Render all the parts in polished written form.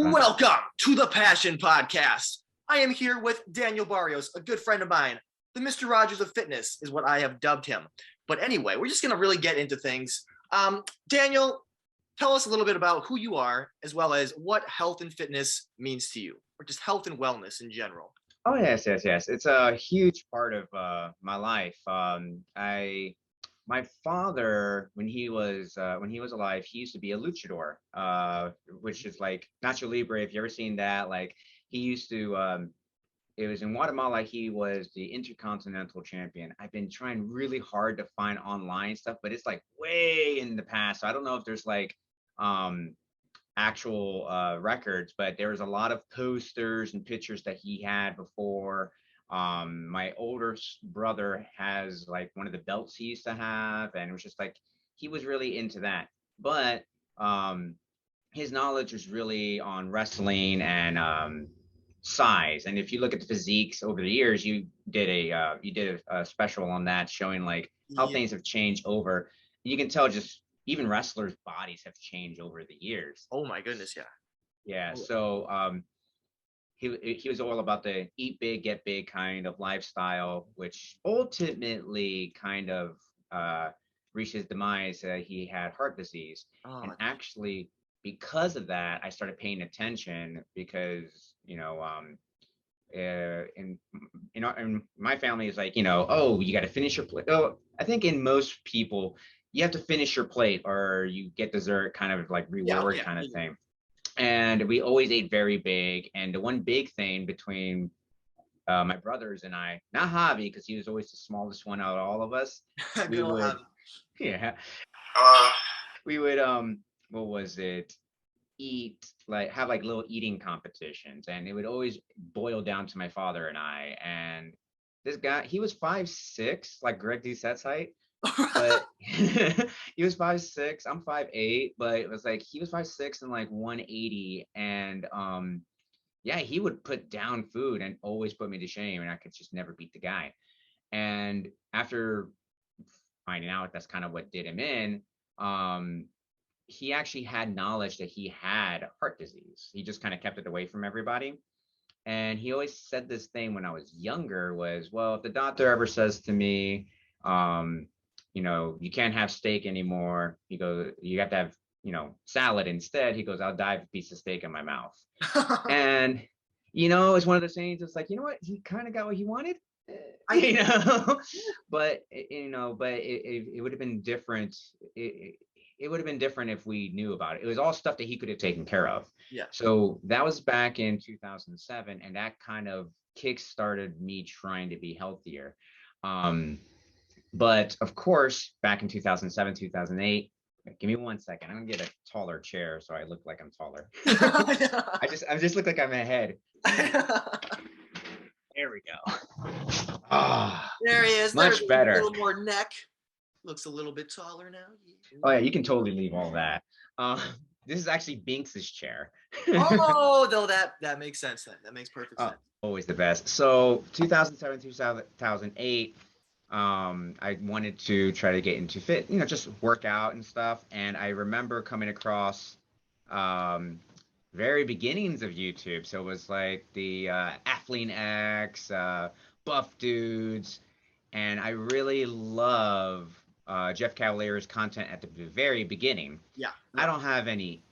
Welcome to the Passion Podcast. I am here with Daniel Barrios, a good friend of mine. The Mr. Rogers of fitness is what I have dubbed him. But anyway, we're just going to really get into things. Daniel, tell us a little bit about who you are, as well as what health and fitness means to you, or just health and wellness in general. Oh, yes. It's a huge part of my life. My father, when he was alive, he used to be a luchador, which is like Nacho Libre. If you ever seen that, like he used to. It was in Guatemala. He was the intercontinental champion. I've been trying really hard to find online stuff, but it's like way in the past. So I don't know if there's like actual records, but there was a lot of posters and pictures that he had before. My older brother has like one of the belts he used to have, and it was just like he was really into that. But his knowledge was really on wrestling and size. And if you look at the physiques over the years, you did a special on that showing like how things have changed over. You can tell just even wrestlers' bodies have changed over the years. Oh my goodness, yeah. Yeah. So he was all about the eat big, get big kind of lifestyle, which ultimately kind of reached his demise. He had heart disease, and actually because of that, I started paying attention because in my family is like, oh, you got to finish your plate. Oh, I think in most people you have to finish your plate or you get dessert, kind of like reward kind of thing. And we always ate very big. And the one big thing between my brothers and I, not Javi, because he was always the smallest one out of all of us. We would, yeah, we would what was it? Have like little eating competitions, and it would always boil down to my father and I. And this guy, he was 5'6", like Greg Doucette's height. But he was 5'6", I'm 5'8", but it was like he was 5'6" and like 180. And yeah, he would put down food and always put me to shame, and I could just never beat the guy. And after finding out that's kind of what did him in, he actually had knowledge that he had heart disease. He just kind of kept it away from everybody. And he always said this thing when I was younger was, well, if the doctor ever says to me, you can't have steak anymore, he goes, you have to have, salad instead. He goes, I'll dive a piece of steak in my mouth. And, it's one of those things. It's like, you know what? He kind of got what he wanted, but it would have been different. It would have been different if we knew about it. It was all stuff that he could have taken care of. Yeah. So that was back in 2007, and that kind of kick-started me trying to be healthier. But of course, back in 2007, 2008, give me 1 second. I'm gonna get a taller chair so I look like I'm taller. I just look like I'm ahead. There we go. There he is. Much better. A little more neck. Looks a little bit taller now. Oh yeah, you can totally leave all that. This is actually Binks's chair. Oh, though that makes sense then. That makes perfect sense. Always the best. So 2007, 2008, I wanted to try to get into fit, just work out and stuff. And I remember coming across very beginnings of YouTube. So it was like the Athlean X, Buff Dudes, and I really love Jeff Cavalier's content at the very beginning. Yeah. I don't have any.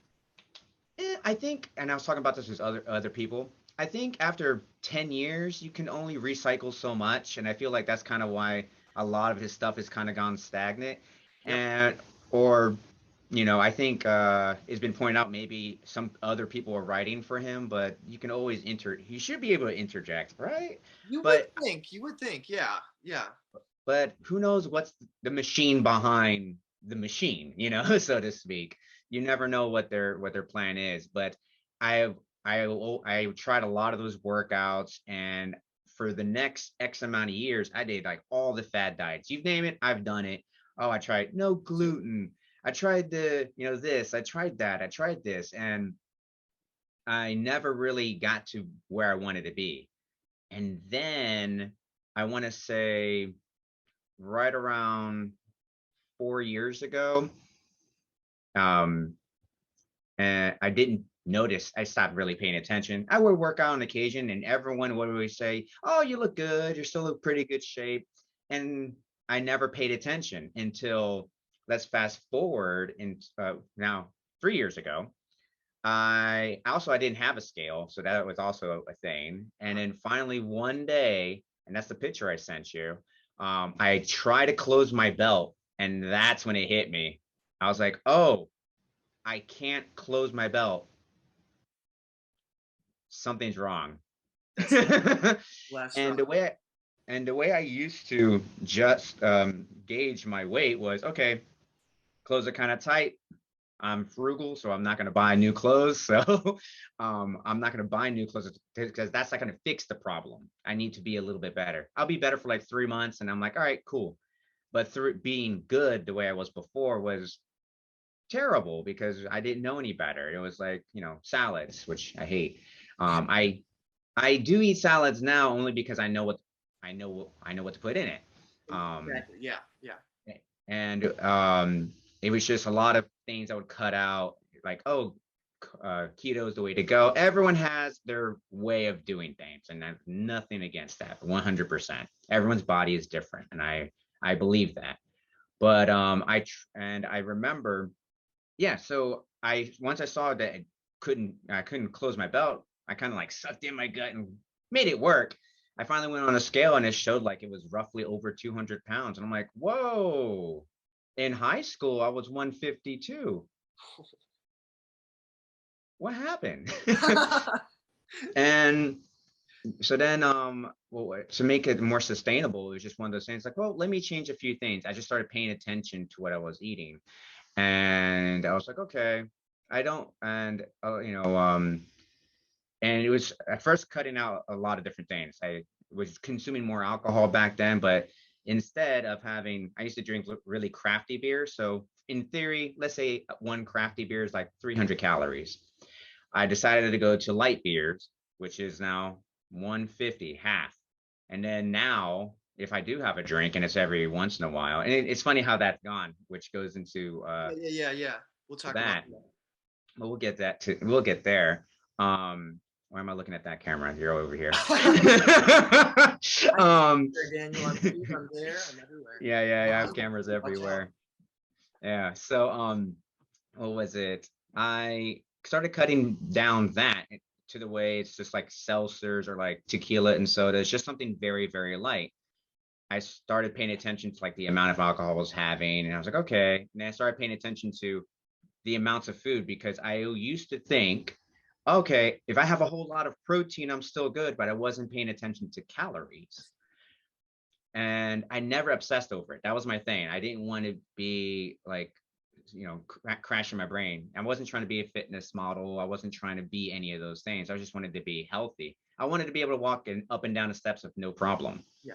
I think, and I was talking about this with other people. I think after 10 years, you can only recycle so much, and I feel like that's kind of why a lot of his stuff has kind of gone stagnant. Yep. I think it's been pointed out maybe some other people are writing for him, but you can always you should be able to interject, right? You would think, yeah. But who knows what's the machine behind the machine, so to speak. You never know what their plan is. But I tried a lot of those workouts, and for the next X amount of years, I did like all the fad diets. You name it, I've done it. Oh, I tried no gluten. I tried this. I tried that. I tried this, and I never really got to where I wanted to be. And then I want to say right around 4 years ago, and I didn't noticed I stopped really paying attention. I would work out on occasion and everyone would always say, oh, you look good. You're still in pretty good shape. And I never paid attention until, let's fast forward in now 3 years ago. I didn't have a scale, so that was also a thing. And then finally one day, and that's the picture I sent you, I try to close my belt, and that's when it hit me. I was like, oh, I can't close my belt. Something's wrong. Last and straw. the way I used to just gauge my weight was, okay, clothes are kind of tight. I'm frugal, so I'm not going to buy new clothes. So I'm not going to buy new clothes because that's not going to fix the problem. I need to be a little bit better. I'll be better for like 3 months, and I'm like, all right, cool. But through being good the way I was before was terrible because I didn't know any better. It was like, salads, which I hate. I do eat salads now only because I know what to put in it. Exactly. Yeah. Yeah. And it was just a lot of things I would cut out, like, oh, keto is the way to go. Everyone has their way of doing things, and that's nothing against that. 100%. Everyone's body is different, and I believe that. But I remember, yeah. So once I saw that I couldn't close my belt, I kind of like sucked in my gut and made it work. I finally went on a scale and it showed like it was roughly over 200 pounds. And I'm like, whoa, in high school, I was 152. What happened? And so then, well, to make it more sustainable, it was just one of those things like, well, let me change a few things. I just started paying attention to what I was eating. And I was like, okay, I don't, and, and it was at first cutting out a lot of different things. I was consuming more alcohol back then, but instead of having, I used to drink really crafty beer. So in theory, let's say one crafty beer is like 300 calories. I decided to go to light beers, which is now 150, half. And then now, if I do have a drink, and it's every once in a while, and it's funny how that's gone, which goes into Yeah. We'll talk about that. that. But we'll get there. Why am I looking at that camera? You're over here. Daniel, I'm here, I'm there, I'm everywhere. Yeah. I have cameras everywhere. Yeah. So what was it? I started cutting down that to the way it's just like seltzers or like tequila and soda. It's just something very, very light. I started paying attention to like the amount of alcohol I was having, and I was like, okay. And then I started paying attention to the amounts of food because I used to think, okay, if I have a whole lot of protein, I'm still good, but I wasn't paying attention to calories. And I never obsessed over it. That was my thing. I didn't want to be like, crashing my brain. I wasn't trying to be a fitness model. I wasn't trying to be any of those things. I just wanted to be healthy. I wanted to be able to walk up and down the steps with no problem. Yeah.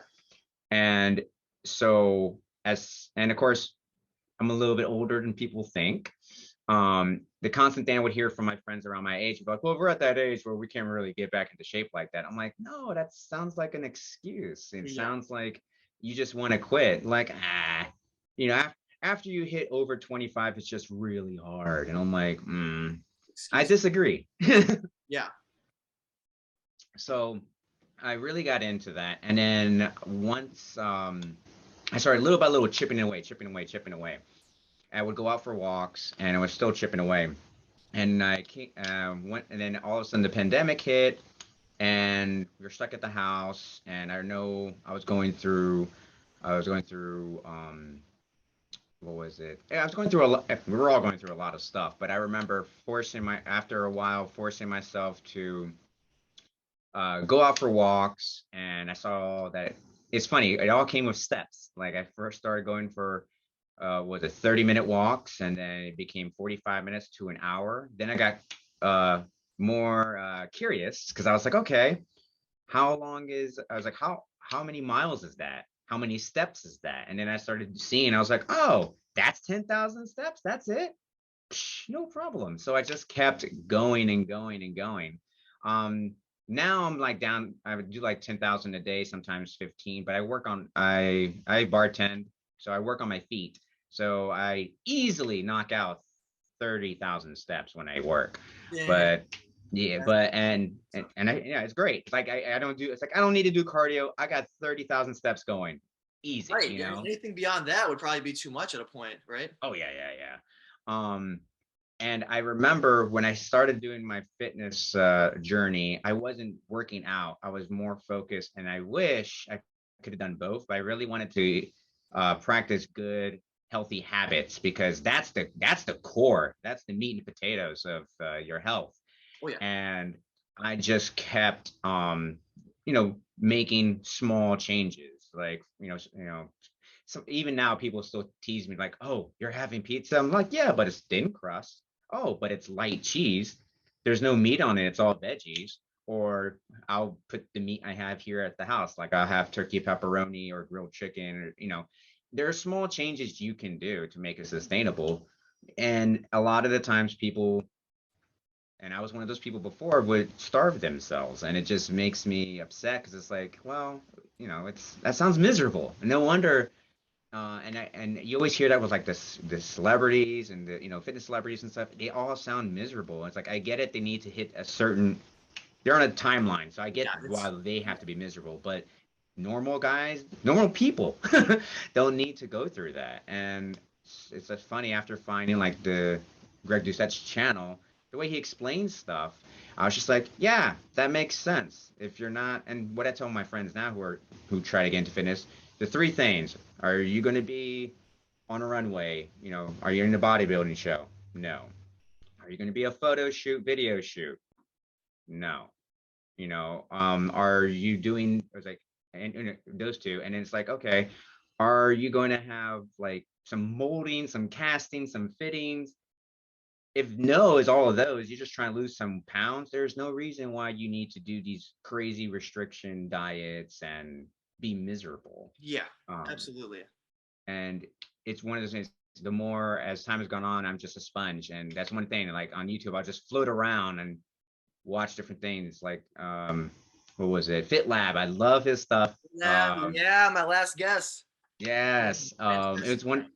And so and of course, I'm a little bit older than people think. The constant thing I would hear from my friends around my age about, well, we're at that age where we can't really get back into shape like that. I'm like, no, that sounds like an excuse. It sounds like you just want to quit. Like, after you hit over 25, it's just really hard. And I'm like, I disagree. Yeah. So I really got into that. And then once I started little by little chipping away. I would go out for walks and I was still chipping away. And I went, and then all of a sudden the pandemic hit and we were stuck at the house. And I know I was going through, what was it? Yeah, I was going through a lot. We were all going through a lot of stuff, but I remember after a while, forcing myself to go out for walks. And I saw that it's funny. It all came with steps. Like I first started going for was it 30-minute walks, and then it became 45 minutes to an hour. Then I got more curious because I was like, okay, I was like, how many miles is that? How many steps is that? And then I started seeing, I was like, oh, that's 10,000 steps. That's it. Psh, no problem. So I just kept going and going and going. Now I'm like down, I would do like 10,000 a day, sometimes 15, but I bartend. So I work on my feet. So I easily knock out 30,000 steps when I work. Yeah. But yeah, but and I, yeah, it's great. It's like I don't do, it's like I don't need to do cardio. I got 30,000 steps going. Easy, Right. you Yeah. know? Anything beyond that would probably be too much at a point, right? Oh yeah, yeah, yeah. And I remember when I started doing my fitness journey, I wasn't working out. I was more focused, and I wish I could have done both, but I really wanted to practice good, healthy habits because that's the core, that's the meat and potatoes of your health. Oh yeah. And I just kept, making small changes, like so even now people still tease me like, "Oh, you're having pizza?" I'm like, "Yeah, but it's thin crust." "Oh, but it's light cheese. There's no meat on it. It's all veggies." Or I'll put the meat I have here at the house, like I'll have turkey pepperoni or grilled chicken, or there are small changes you can do to make it sustainable. And a lot of the times people, and I was one of those people before, would starve themselves, and it just makes me upset because it's like, well, that sounds miserable. No wonder. And you always hear that with like the celebrities and the fitness celebrities and stuff. They all sound miserable. It's like I get it. They need to hit a certain. They're on a timeline, so I Yeah. get It's why they have to be miserable. But normal guys, normal people, don't need to go through that. And it's just funny after finding like the Greg Doucette's channel, the way he explains stuff. I was just like, yeah, that makes sense. If you're not, and what I tell my friends now who try to get into fitness, the three things: are you going to be on a runway? Are you in a bodybuilding show? No. Are you going to be a photo shoot, video shoot? No. Are you doing, it was like, and those two, and it's like, okay, are you going to have like some molding, some casting, some fittings? If no is all of those, you're just trying to lose some pounds. There's no reason why you need to do these crazy restriction diets and be miserable. yeah. um Absolutely. and it's one of those things, the more as time has gone on, I'm just a sponge. And that's one thing, like on YouTube, I'll just float around and watch different things, like what was it, Fit Lab. I love his stuff. Yeah. Yeah. My last guess. Yes, it Fantastic was guy. one.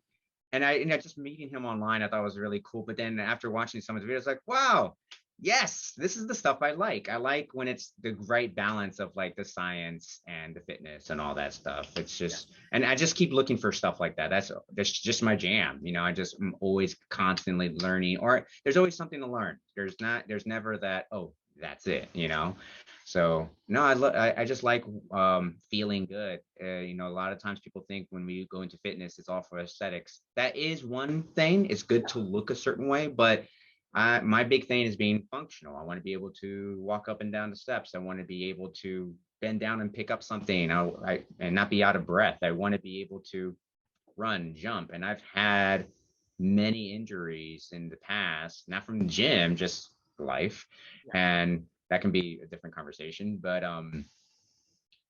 And just meeting him online, I thought was really cool. But then after watching some of the videos, like, wow, yes, this is the stuff I like. I like when it's the right balance of like the science and the fitness and all that stuff. It's Yeah. just, and I just keep looking for stuff like that. That's just my jam. I just am always constantly learning, or there's always something to learn. There's never that, oh, that's it. So no, I just like feeling good. A lot of times people think when we go into fitness, it's all for aesthetics. That is one thing. It's good to look a certain way, but my big thing is being functional. I want to be able to walk up and down the steps. I want to be able to bend down and pick up something. And not be out of breath. I want to be able to run, jump. And I've had many injuries in the past, not from the gym, just life. Yeah. And that can be a different conversation. But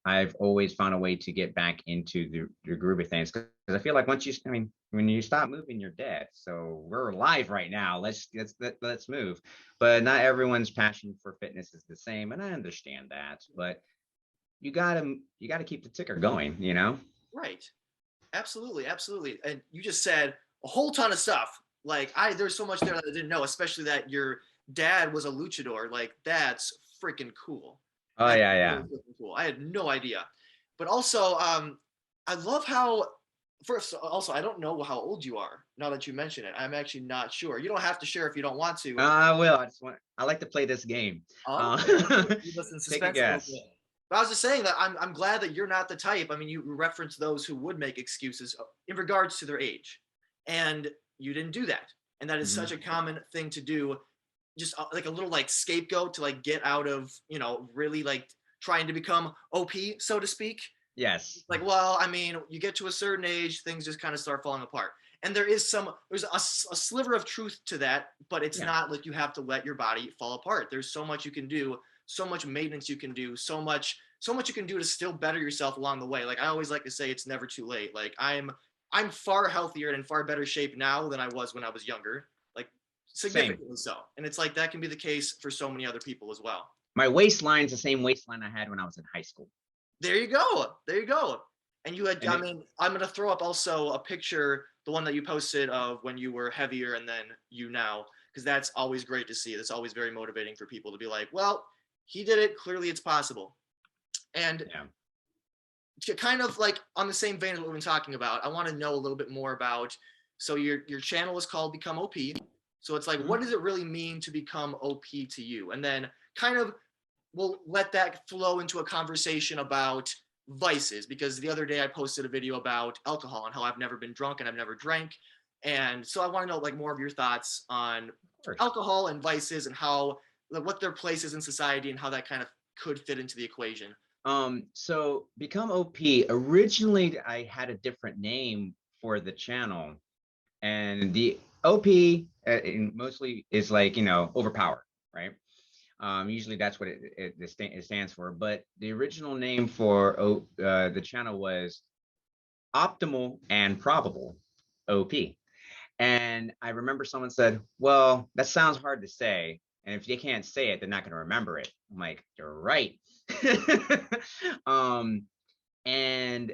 I've always found a way to get back into the groove of things, because I feel like when you stop moving, you're dead. So we're alive right now. Let's move. But not everyone's passion for fitness is the same, and I understand that. But you gotta keep the ticker going. Right. Absolutely. Absolutely. And you just said a whole ton of stuff. Like there's so much there that I didn't know, especially that your dad was a luchador. Like that's freaking cool. Oh That's yeah, really yeah. freaking cool. I had no idea. But also, I love how. First, also, I don't know how old you are. Now that you mention it, I'm actually not sure. You don't have to share if you don't want to. I will. I like to play this game. Oh, Uh, okay. Leave us in take a suspense a little guess. bit. But I was just saying that I'm glad that you're not the type. I mean, you reference those who would make excuses in regards to their age, and you didn't do that. And that is such Mhm. a common thing to do. Just like a little like scapegoat to like get out of really like trying to become OP, so to speak. Yes. Like, well, I mean, you get to a certain age, things just kind of start falling apart. And there's a sliver of truth to that, but it's Yeah. not like you have to let your body fall apart. There's so much you can do, so much maintenance you can do, so much you can do to still better yourself along the way. Like I always like to say, it's never too late. Like I'm far healthier and in far better shape now than I was when I was younger, like Same. significantly so. And it's like that can be the case for so many other people as well. My waistline's the same waistline I had when I was in high school. There you go. There you go. And you had, And I it mean, I'm going to throw up also a picture. the one that you posted of when you were heavier and then you now, because that's always great to see. That's always very motivating for people to be like, well, he did it. Clearly, it's possible. And kind of like on the same vein as what we've been talking about, I want to know a little bit more about. So your channel is called Become OP. So it's like, what does it really mean to become OP to you? And then kind of we'll let that flow into a conversation about vices, because the other day I posted a video about alcohol and how I've never been drunk and I've never drank. And so I want to know like more of your thoughts on alcohol and vices and how what their place is in society and how that kind of could fit into the equation. So Become OP, originally I had a different name for the channel, and the OP mostly is like, overpower, right? Usually that's what it stands for. But the original name for the channel was Optimal and Probable, OP. And I remember someone said, well, that sounds hard to say. And if they can't say it, they're not going to remember it. I'm like, you're right. And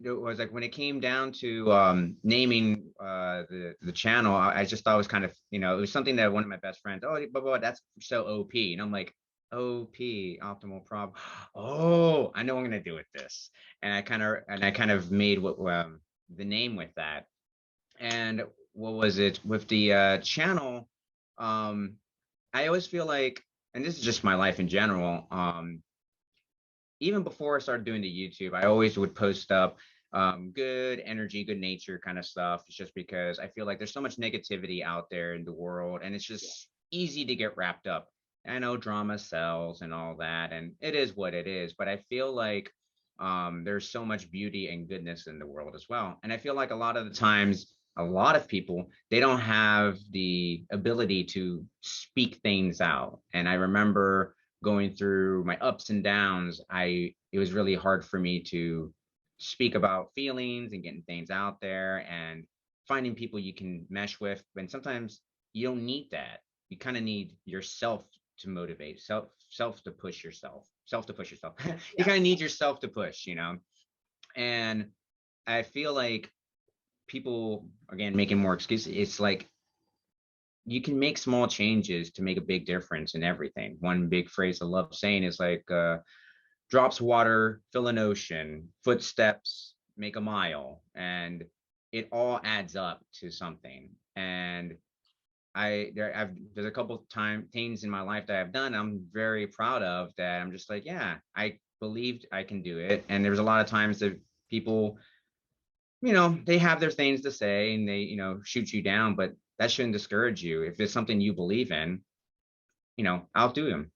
it was like when it came down to naming the channel, I just thought it was kind of, it was something that one of my best friends, oh, but that's so OP. And I'm like, OP, optimal prob. Oh, I know what I'm gonna do with this. And I kind of made what the name with that. And what was it with the channel? I always feel like, and this is just my life in general, even before I started doing the YouTube, I always would post up good energy, good nature kind of stuff. It's just because I feel like there's so much negativity out there in the world, and it's just easy to get wrapped up. I know drama sells and all that, and it is what it is, but I feel like there's so much beauty and goodness in the world as well. And I feel like a lot of the times, a lot of people, they don't have the ability to speak things out. And I remember going through my ups and downs, it was really hard for me to speak about feelings and getting things out there and finding people you can mesh with. And sometimes you don't need that. You kind of need yourself to motivate, self to push yourself, You kind of need yourself to push, And I feel like people, again, making more excuses. It's like you can make small changes to make a big difference in everything. One big phrase I love saying is like, drops water fill an ocean, footsteps make a mile, and it all adds up to something. And there's a couple of things in my life that I've done I'm very proud of, that I'm just like, yeah, I believed I can do it. And there's a lot of times that people, they have their things to say and they, shoot you down, but that shouldn't discourage you. If it's something you believe in, outdo them.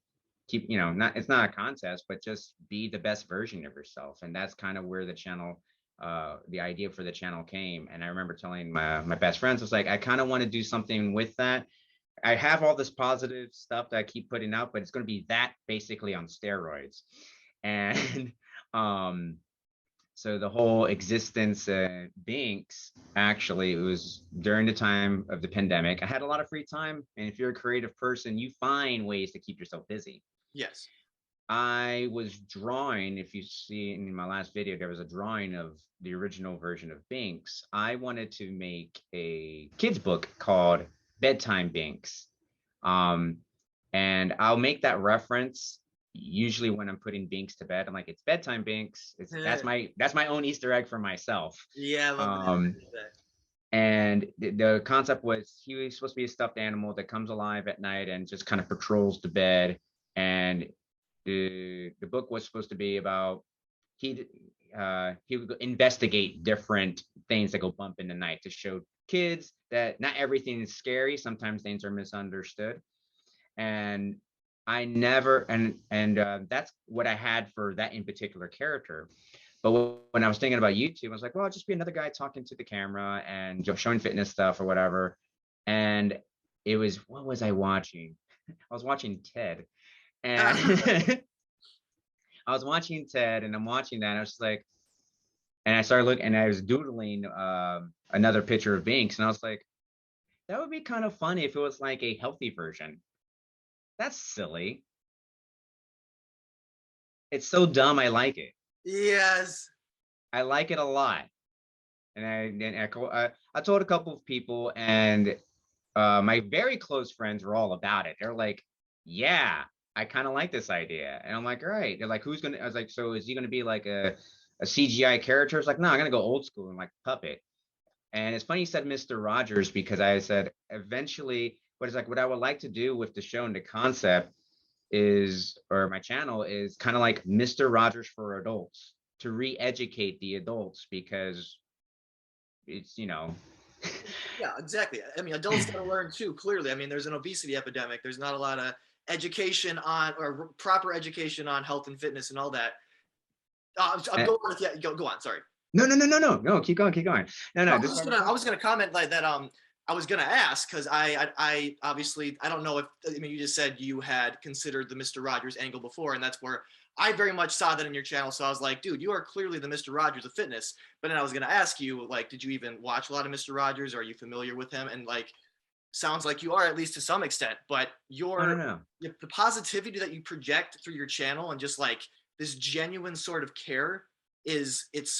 Keep, it's not a contest, but just be the best version of yourself. And that's kind of where the channel, the idea for the channel came. And I remember telling my best friends, I was like, I kind of want to do something with that. I have all this positive stuff that I keep putting out, but it's going to be that basically on steroids. And so the whole existence Binks, actually, it was during the time of the pandemic. I had a lot of free time. And if you're a creative person, you find ways to keep yourself busy. Yes. I was drawing, if you see in my last video, there was a drawing of the original version of Binks. I wanted to make a kid's book called Bedtime Binks. And I'll make that reference usually when I'm putting Binks to bed. I'm like, it's bedtime Binks. That's my own Easter egg for myself. Yeah, I love that. And the concept was he was supposed to be a stuffed animal that comes alive at night and just kind of patrols the bed. And the book was supposed to be about he would investigate different things that go bump in the night to show kids that not everything is scary. Sometimes things are misunderstood. And I never, and that's what I had for that in particular character. But when I was thinking about YouTube, I was like, well, I'll just be another guy talking to the camera and showing fitness stuff or whatever. And it was, what was I watching? I was watching Ted. And I was watching Ted and I'm watching that. And I was just like, and I started looking and I was doodling another picture of Binks. And I was like, that would be kind of funny if it was like a healthy version. That's silly. It's so dumb. I like it. Yes. I like it a lot. And I told a couple of people, and my very close friends were all about it. They're like, yeah, I kind of like this idea. And I'm like, all right. They're like, who's gonna? I was like, so is he gonna be like a CGI character? It's like, no, I'm gonna go old school and like puppet. And it's funny you said Mr. Rogers, because I said eventually, but it's like what I would like to do with the show and the concept is, or my channel is kind of like Mr. Rogers for adults, to re-educate the adults, because it's, Yeah, exactly. I mean, adults got to learn too. Clearly, I mean, there's an obesity epidemic. There's not a lot of education on or proper education on health and fitness and all that. I'm and, going with yeah. Go on. Sorry. no, keep going, No, no, this is I was gonna comment like that. I was gonna ask because I obviously I don't know if I mean you just said you had considered the Mr. Rogers angle before, and that's where I very much saw that in your channel. So I was like, dude, you are clearly the Mr. Rogers of fitness. But then I was gonna ask you, like, did you even watch a lot of Mr. Rogers? Are you familiar with him? And like, sounds like you are at least to some extent. But no, no, no. the positivity that you project through your channel and just like this genuine sort of care is it's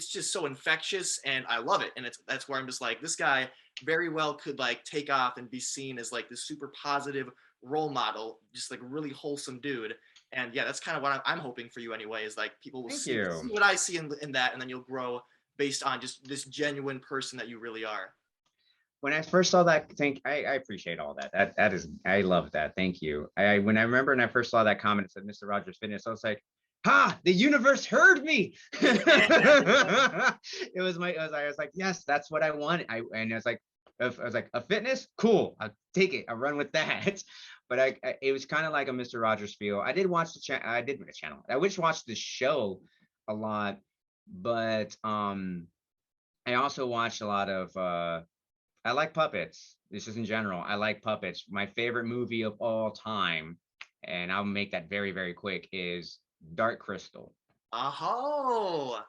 just so infectious and I love it. And that's where I'm just like, this guy very well could like take off and be seen as like this super positive role model, just like a really wholesome dude. And yeah, that's kind of what I'm hoping for you anyway, is like people will Thank see you. what I see in that, and then you'll grow based on just this genuine person that you really are. When I first saw that, I appreciate all that. That is, I love that. Thank you. When I remember when I first saw that comment, it said Mr. Rogers Fitness. I was like, ha, the universe heard me. I was like, yes, that's what I want. And I was like, I was like, a fitness, cool. I'll take it. I'll run with that. But it was kind of like a Mr. Rogers feel. I did watch the channel. I did the channel. I wish watched the show a lot, but I also watched a lot of I like puppets. This is in general. I like puppets. My favorite movie of all time, and I'll make that very, very quick, is Dark Crystal. Oh,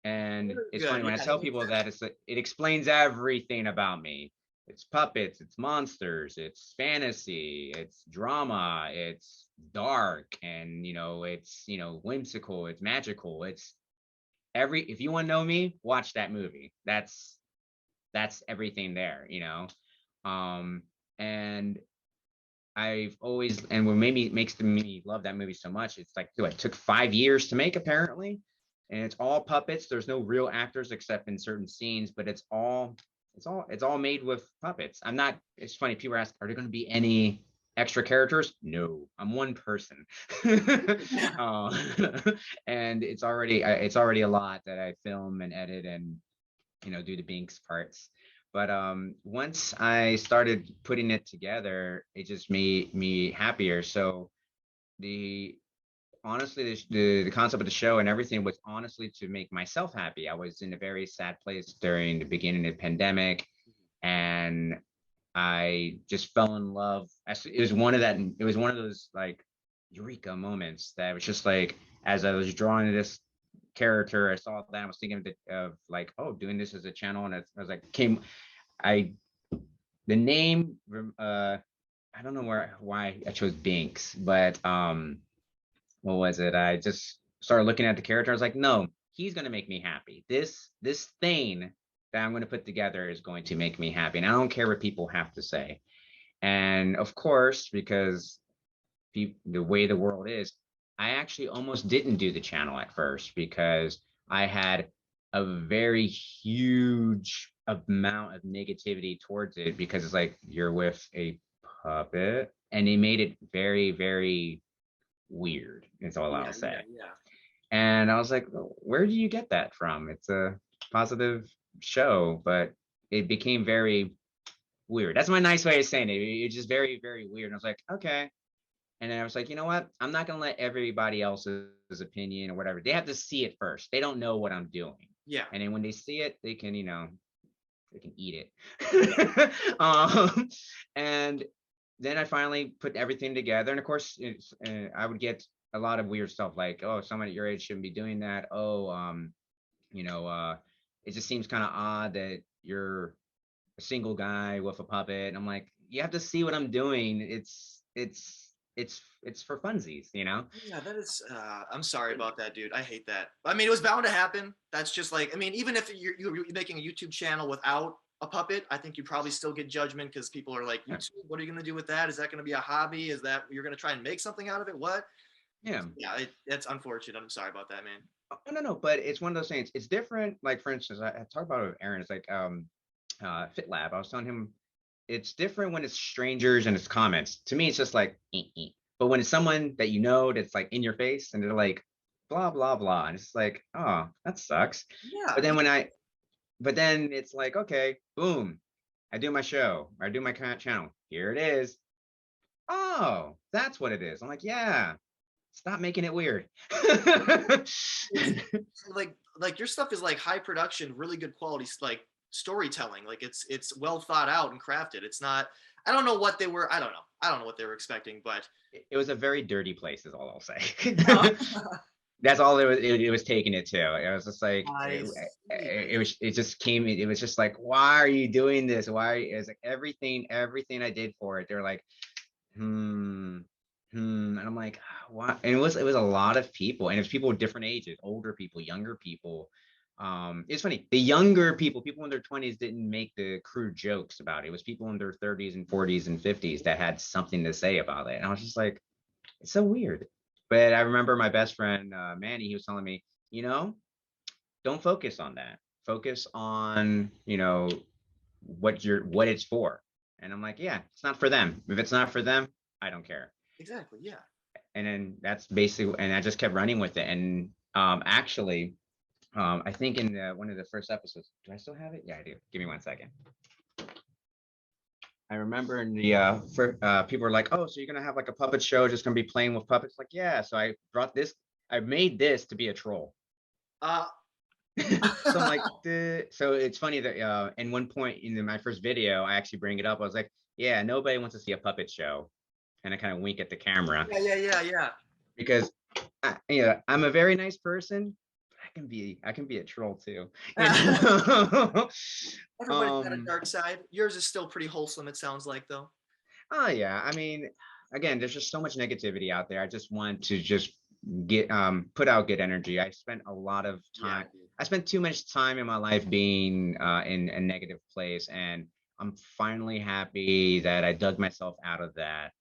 And very it's good. funny when Yeah, I that tell makes people sense. that it explains everything about me. It's puppets, it's monsters, it's fantasy, it's drama, it's dark, and it's whimsical, it's magical. It's if you want to know me, watch that movie. That's everything there. Um, and I've always, and what maybe makes me love that movie so much, it's like, it took 5 years to make apparently, and it's all puppets. There's no real actors except in certain scenes, but it's all made with puppets. I'm not. It's funny. People ask, are there going to be any extra characters? No, I'm one person. Yeah. uh, and it's already a lot that I film and edit and do the Binks parts. But once I started putting it together, it just made me happier. So the honestly, the concept of the show and everything was honestly to make myself happy. I was in a very sad place during the beginning of the pandemic, and I just fell in love. It was one of those like eureka moments that was just like, as I was drawing this character, I saw that I was thinking of like, oh, doing this as a channel, and I was like, I the name, I don't know why I chose Binks, but what was it? I just started looking at the character. I was like, no, he's gonna make me happy. This thing that I'm gonna put together is going to make me happy, and I don't care what people have to say. And of course, because the way the world is, I actually almost didn't do the channel at first, because I had a very huge amount of negativity towards it, because it's like, you're with a puppet, and they made it very, very weird. That's all Yeah, I'll yeah, say. yeah. And I was like, "Well, where do you get that from? It's a positive show," but it became very weird. That's my nice way of saying it. It's just very, very weird. And I was like, okay. And then I was like, you know what? I'm not gonna let everybody else's opinion or whatever. They have to see it first. They don't know what I'm doing. Yeah. And then when they see it, they can eat it. And then I finally put everything together. And of course, I would get a lot of weird stuff like, oh, someone at your age shouldn't be doing that. Oh, you know, uh, it just seems kind of odd that you're a single guy with a puppet. And I'm like, you have to see what I'm doing. it's for funsies, you know. Yeah, that is. I'm sorry about that, dude. I hate that. I mean, it was bound to happen. That's just like, I mean, even if you're making a YouTube channel without a puppet, I think you probably still get judgment because people are like, YouTube, what are you going to do with that? Is that going to be a hobby? Is that you're going to try and make something out of it? What? Yeah. Yeah, that's unfortunate. I'm sorry about that, man. No, but it's one of those things. It's different. Like for instance, I talked about it with Aaron. It's like Fit Lab. I was telling him it's different when it's strangers and it's comments. To me, it's just like, but when it's someone that you know that's like in your face and they're like, blah blah blah, and it's like, oh, that sucks. Yeah, But then but then it's like, okay, boom, I do my show, or I do my channel. Here it is. Oh, that's what it is. I'm like, yeah. Stop making it weird. it's like your stuff is like high production, really good quality, like storytelling. Like it's well thought out and crafted. It's not. I don't know what they were. I don't know. I don't know what they were expecting, but It was a very dirty place, is all I'll say. no. That's all it was taking it to. It was just like I see. it just came. It was just like, why are you doing this? Why? It was like everything I did for it. They're like, and I'm like, what? And it was a lot of people, and it was people of different ages, older people, younger people. It's funny, the younger people in their 20s didn't make the crude jokes about it. It was people in their 30s and 40s and 50s that had something to say about it. And I was just like, it's so weird. But I remember my best friend Manny, he was telling me, you know, don't focus on that. Focus on, what it's for. And I'm like, yeah, it's not for them. If it's not for them, I don't care. Exactly. Yeah. And then that's basically, and I just kept running with it. And actually, I think in one of the first episodes, do I still have it? Yeah, I do. Give me 1 second. I remember in the people were like, oh, so you're gonna have like a puppet show, just gonna be playing with puppets? Like, yeah. So I made this to be a troll. Uh, So I'm like, so it's funny that in one point in my first video, I actually bring it up. I was like, yeah, nobody wants to see a puppet show, and I kind of wink at the camera yeah. because I'm a very nice person. But I can be a troll too. Everybody's got a dark side. Yours is still pretty wholesome. It sounds like though. Oh yeah. I mean, again, there's just so much negativity out there. I just want to just get put out good energy. I spent a lot of time. Yeah. I spent too much time in my life being in a negative place, and I'm finally happy that I dug myself out of that.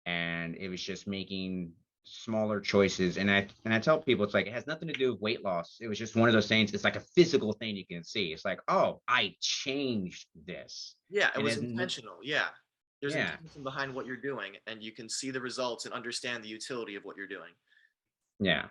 And it was just making smaller choices. And I tell people, it's like it has nothing to do with weight loss. It was just one of those things. It's like a physical thing you can see. It's like, oh, I changed this. Yeah, it And was it, intentional. Yeah. There's yeah, intention behind what you're doing, and you can see the results and understand the utility of what you're doing. yeah.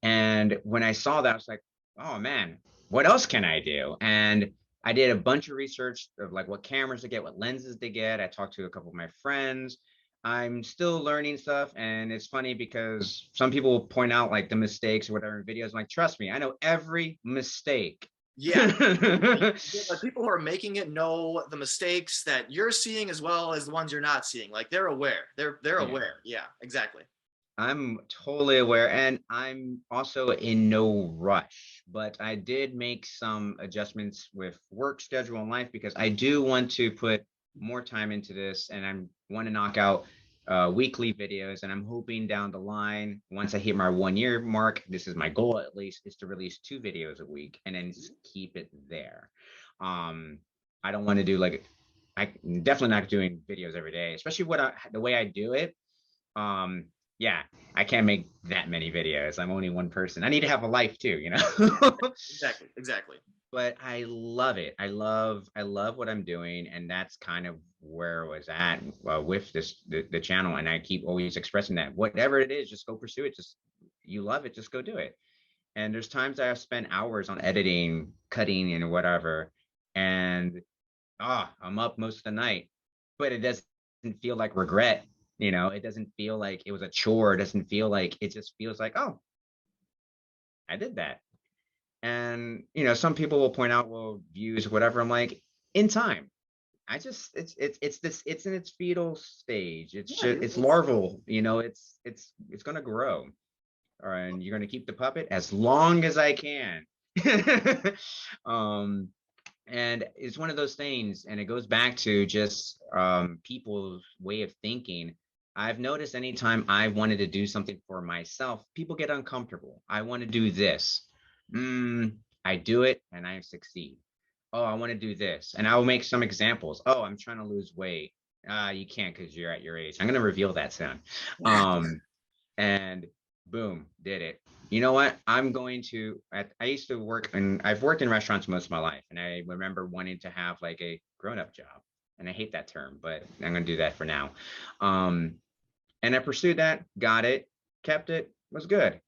And when I saw that, I was like, oh man, what else can I do? And I did a bunch of research of like what cameras to get, what lenses to get. I talked to a couple of my friends. I'm still learning stuff. And it's funny because some people will point out like the mistakes or whatever in videos. I'm like, trust me, I know every mistake. Yeah. Like people who are making it know the mistakes that you're seeing as well as the ones you're not seeing. Like they're aware. They're Yeah. aware. Yeah, exactly. I'm totally aware, and I'm also in no rush, but I did make some adjustments with work schedule and life because I do want to put more time into this, and I want to knock out weekly videos. And I'm hoping down the line, once I hit my 1 year mark, this is my goal at least, is to release 2 videos a week and then just keep it there. I don't want to do like, I'm definitely not doing videos every day, especially the way I do it. um yeah, I can't make that many videos. I'm only one person. I need to have a life too, Exactly. But I love it. I love what I'm doing, and that's kind of where I was at with the channel. And I keep always expressing that whatever it is, just go pursue it. Just you love it, just go do it. And there's times I've spent hours on editing, cutting, and whatever, and I'm up most of the night, but it doesn't feel like regret. It doesn't feel like it was a chore. It doesn't feel like, it just feels like, oh, I did that. And, some people will point out, well, views, whatever. I'm like, in time. It's in its fetal stage. It's Yeah, just, it's larval, it's going to grow. And you're going to keep the puppet as long as I can. um, and it's one of those things, and it goes back to just people's way of thinking. I've noticed anytime I wanted to do something for myself, people get uncomfortable. I want to do this. I do it and I succeed. Oh, I want to do this. And I will make some examples. Oh, I'm trying to lose weight. You can't because you're at your age. I'm going to reveal that soon. And boom, did it. You know what? I used to work and I've worked in restaurants most of my life. And I remember wanting to have like a grown-up job. And I hate that term, but I'm going to do that for now. Um, and I pursued that, got it, kept it, was good.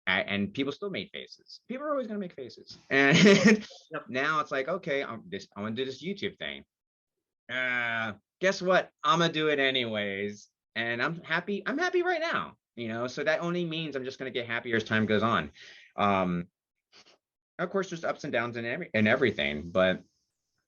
And people still made faces. People are always going to make faces. And Yep. now it's like, okay, I want to do this YouTube thing. Guess what? I'm going to do it anyways. And I'm happy. I'm happy right now, so that only means I'm just going to get happier as time goes on. Of course, there's ups and downs and everything, but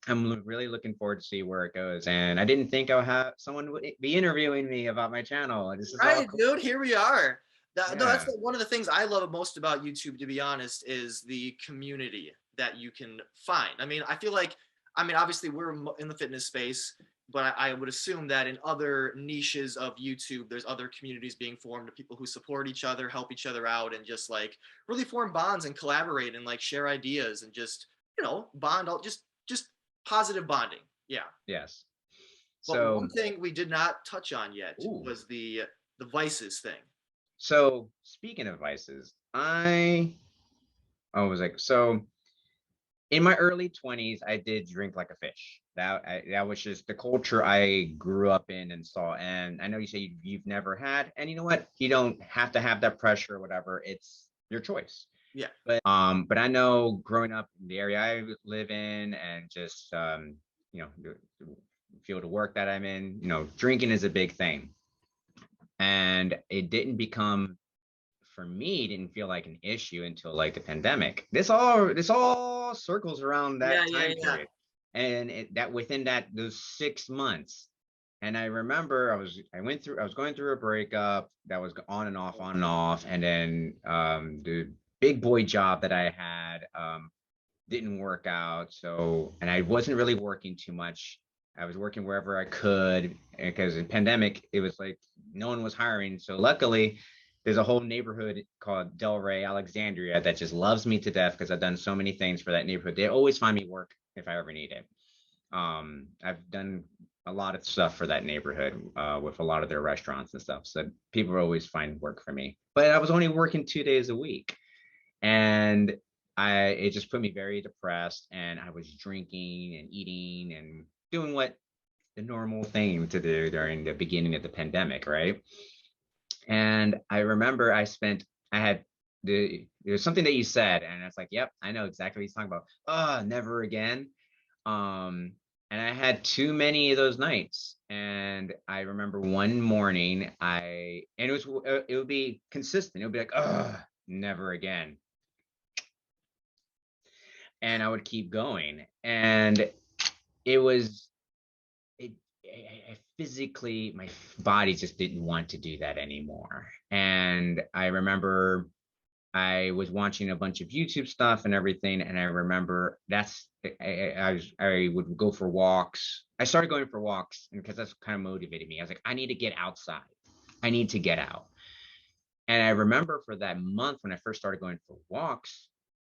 I'm really looking forward to see where it goes. And I didn't think I'll have someone would be interviewing me about my channel. This is Right, all cool. dude. Here we are. No, that's Yeah. one of the things I love most about YouTube, to be honest, is the community that you can find. I mean, I feel like, obviously we're in the fitness space, but I would assume that in other niches of YouTube, there's other communities being formed of people who support each other, help each other out, and just like really form bonds and collaborate and like share ideas and just, bond, just positive bonding. Yeah. Yes. But So, one thing we did not touch on yet ooh. was the vices thing. So speaking of vices, I was like, so in my early 20s, I did drink like a fish. That was just the culture I grew up in and saw. And I know you say you've never had, and you know what? You don't have to have that pressure or whatever. It's your choice. Yeah. But I know growing up in the area I live in and just the field of work that I'm in, drinking is a big thing. And it didn't become for me didn't feel like an issue until like the pandemic. This all circles around that time period, and that within those 6 months. And I remember I was going through a breakup that was on and off, and then the big boy job that I had didn't work out. So, and I wasn't really working too much. I was working wherever I could because in pandemic it was like no one was hiring. So luckily there's a whole neighborhood called Delray, Alexandria that just loves me to death because I've done so many things for that neighborhood. They always find me work if I ever need it. I've done a lot of stuff for that neighborhood with a lot of their restaurants and stuff. So people always find work for me. But I was only working 2 days a week. And it just put me very depressed, and I was drinking and eating and doing what the normal thing to do during the beginning of the pandemic, right? And I remember there's something that you said, and it's like, yep, I know exactly what he's talking about. Oh, never again. And I had too many of those nights. And I remember one morning, it would be consistent. It would be like, oh, never again. And I would keep going. And it was, I physically, my body just didn't want to do that anymore. And I remember I was watching a bunch of YouTube stuff and everything. And I remember I would go for walks. I started going for walks because that's kind of motivated me. I was like, I need to get outside. I need to get out. And I remember for that month when I first started going for walks,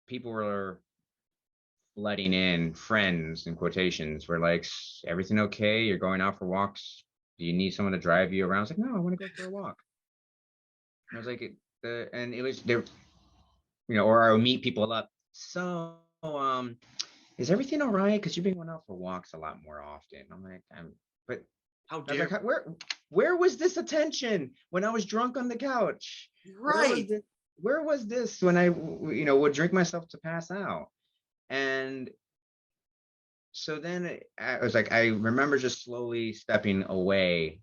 people were letting in, friends in quotations were like, everything okay? You're going out for walks? Do you need someone to drive you around? I was like, no, I want to go for a walk. And I was like, and it was there, or I would meet people up. So, is everything all right? Because you've been going out for walks a lot more often. I'm like, but how dare like, where was this attention when I was drunk on the couch? Right. Where was this when I, would drink myself to pass out? And so then I was like, I remember just slowly stepping away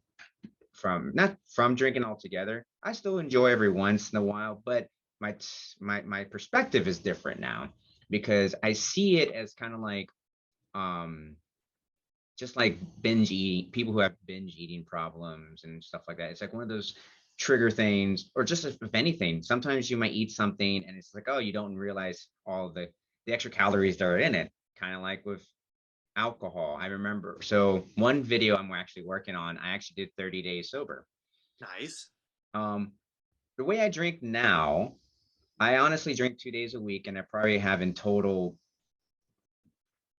not from drinking altogether. I still enjoy every once in a while, but my perspective is different now because I see it as kind of like, just like binge eating, people who have binge eating problems and stuff like that. It's like one of those trigger things, or just if anything, sometimes you might eat something and it's like, oh, you don't realize all the extra calories that are in it. Kind of like with alcohol, I remember. So one video I'm actually working on, I actually did 30 days sober. Nice. Um, the way I drink now, I honestly drink 2 days a week, and I probably have in total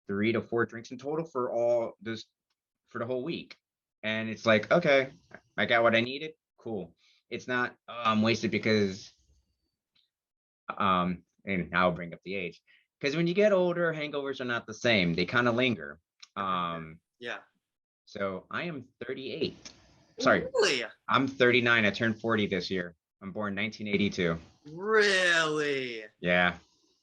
3 to 4 drinks in total for all this for the whole week. And it's like, okay, I got what I needed. Cool. It's not, oh, I'm wasted because and I'll bring up the age. Because when you get older, hangovers are not the same. They kind of linger. Um, Yeah. so I am 38. Sorry, Really? I'm 39. I turned 40 this year. I'm born 1982. Really? Yeah.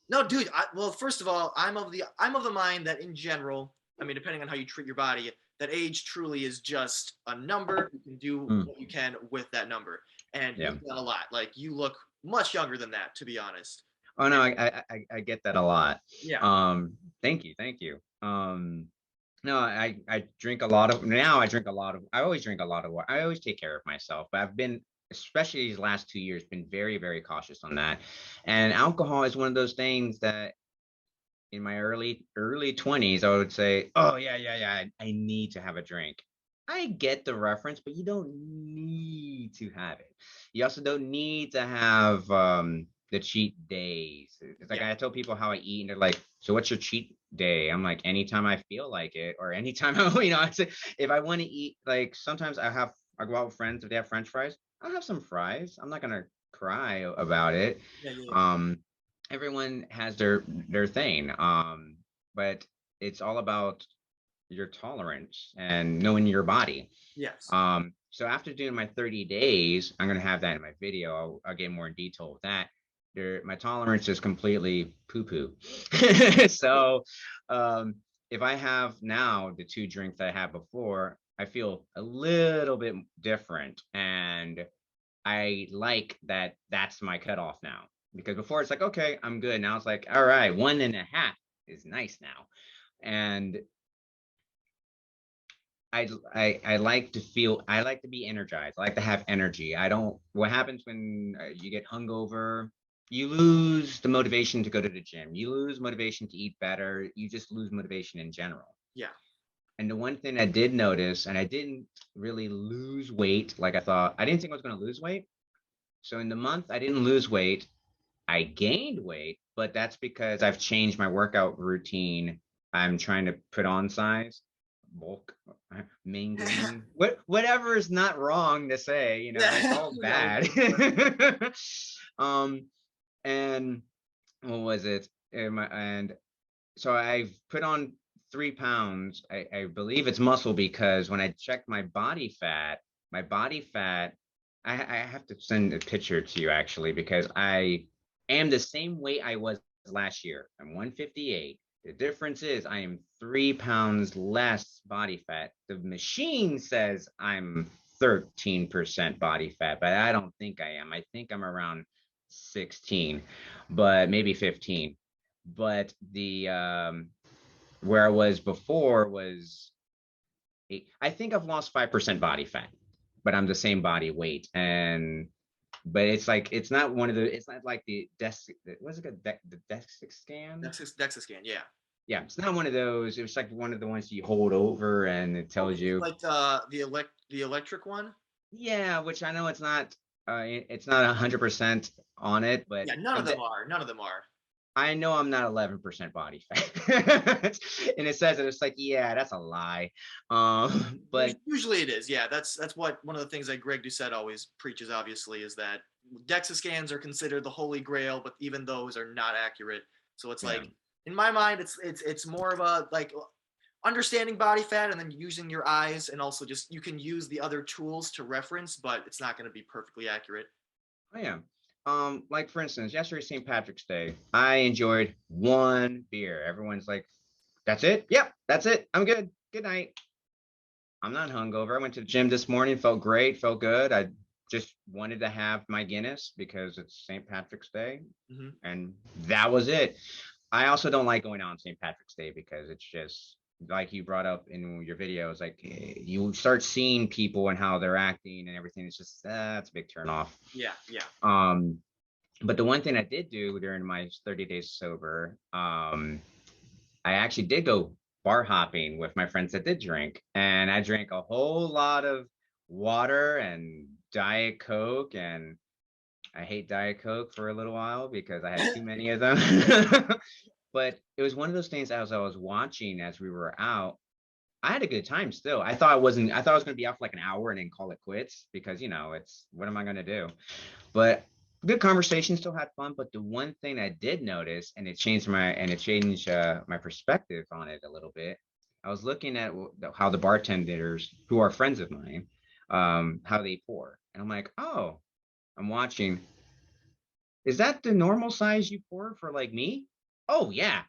No, dude. Well, first of all, I'm of the mind that in general, I mean, depending on how you treat your body, that age truly is just a number. You can do Mm, what you can with that number, and yeah. you've done a lot. Like you look much younger than that, to be honest. Oh no, And I get that a lot. yeah, Thank you, thank you. No, I drink a lot of now. I drink a lot of. I always drink a lot of water. I always take care of myself, but I've been, especially these last 2 years, been very very cautious on that. And alcohol is one of those things that in my early 20s, I would say, oh yeah, I need to have a drink. I get the reference, but you don't need to have it. You also don't need to have the cheat days. It's like yeah, I tell people how I eat, and they're like, "So what's your cheat day?" I'm like, "Anytime I feel like it, or anytime I, I say if I want to eat. Like sometimes I go out with friends if they have French fries. I'll have some fries. I'm not gonna cry about it. yeah. Um, everyone has their thing, but it's all about your tolerance and knowing your body. Yes. So after doing my 30 days, I'm going to have that in my video. I'll get more in detail with that. My tolerance is completely poo poo. So um, if I have now the 2 drinks that I had before, I feel a little bit different, and I like that that's my cutoff now. Because before it's like, okay, I'm good. Now it's like, all right, 1.5 is nice now. And I like to feel, I like to be energized. I like to have energy. I don't, what happens when you get hungover, you lose the motivation to go to the gym. You lose motivation to eat better. You just lose motivation in general. Yeah. And the one thing I did notice, and I didn't really lose weight like I thought, I didn't think I was going to lose weight. So in the month, I didn't lose weight. I gained weight, but that's because I've changed my workout routine. I'm trying to put on size, bulk, main whatever is not wrong to say, it's Yeah. all bad. um, and what was it? And so I've put on 3 pounds. I believe it's muscle because when I checked my body fat, I have to send a picture to you actually because I am the same weight I was last year. I'm 158. The difference is I am 3 pounds less body fat. The machine says I'm 13% body fat, but I don't think I am. I think I'm around 16, but maybe 15. But the where I was before was I think I've lost 5% body fat, but I'm the same body weight. And but it's like it's not one of the it's not like the desk what's it called the desk scan. DEXA scan. Yeah. Yeah, it's not one of those. It was like one of the ones you hold over and it Oh, tells you. like the electric one. Yeah, which I know it's not 100% on it, but Yeah. None of them are. None of them are. I know I'm not 11% body fat. And it says it, it's like, yeah, that's a lie. But Usually it is. Yeah. That's what one of the things that Greg Doucette always preaches. Obviously, is that DEXA scans are considered the holy grail, but even those are not accurate. So it's yeah, like in my mind, it's more of a like understanding body fat and then using your eyes and also just you can use the other tools to reference, but it's not going to be perfectly accurate. I am. Like for instance, yesterday St. Patrick's Day, I enjoyed one beer. Everyone's like, "That's it? Yep, that's it. I'm good. Good night." I'm not hungover. I went to the gym this morning, felt great, felt good. I just wanted to have my Guinness because it's St. Patrick's Day, Mm-hmm. and that was it. I also don't like going out on St. Patrick's Day because it's just like you brought up in your videos, like you start seeing people and how they're acting and everything. It's just that's a big turn off. Yeah, yeah. Um, but the one thing I did do during my 30 days sober, I actually did go bar hopping with my friends that did drink, and I drank a whole lot of water and Diet Coke, and I hate Diet Coke for a little while because I had too many of them. But it was one of those things as I was watching as we were out, I had a good time still. I thought I was gonna be out for like an hour and then call it quits because it's what am I gonna do? But good conversation, still had fun. But the one thing I did notice, and it changed my perspective on it a little bit. I was looking at how the bartenders, who are friends of mine, how they pour, and I'm like, oh, I'm watching. Is that the normal size you pour for like me? Oh yeah,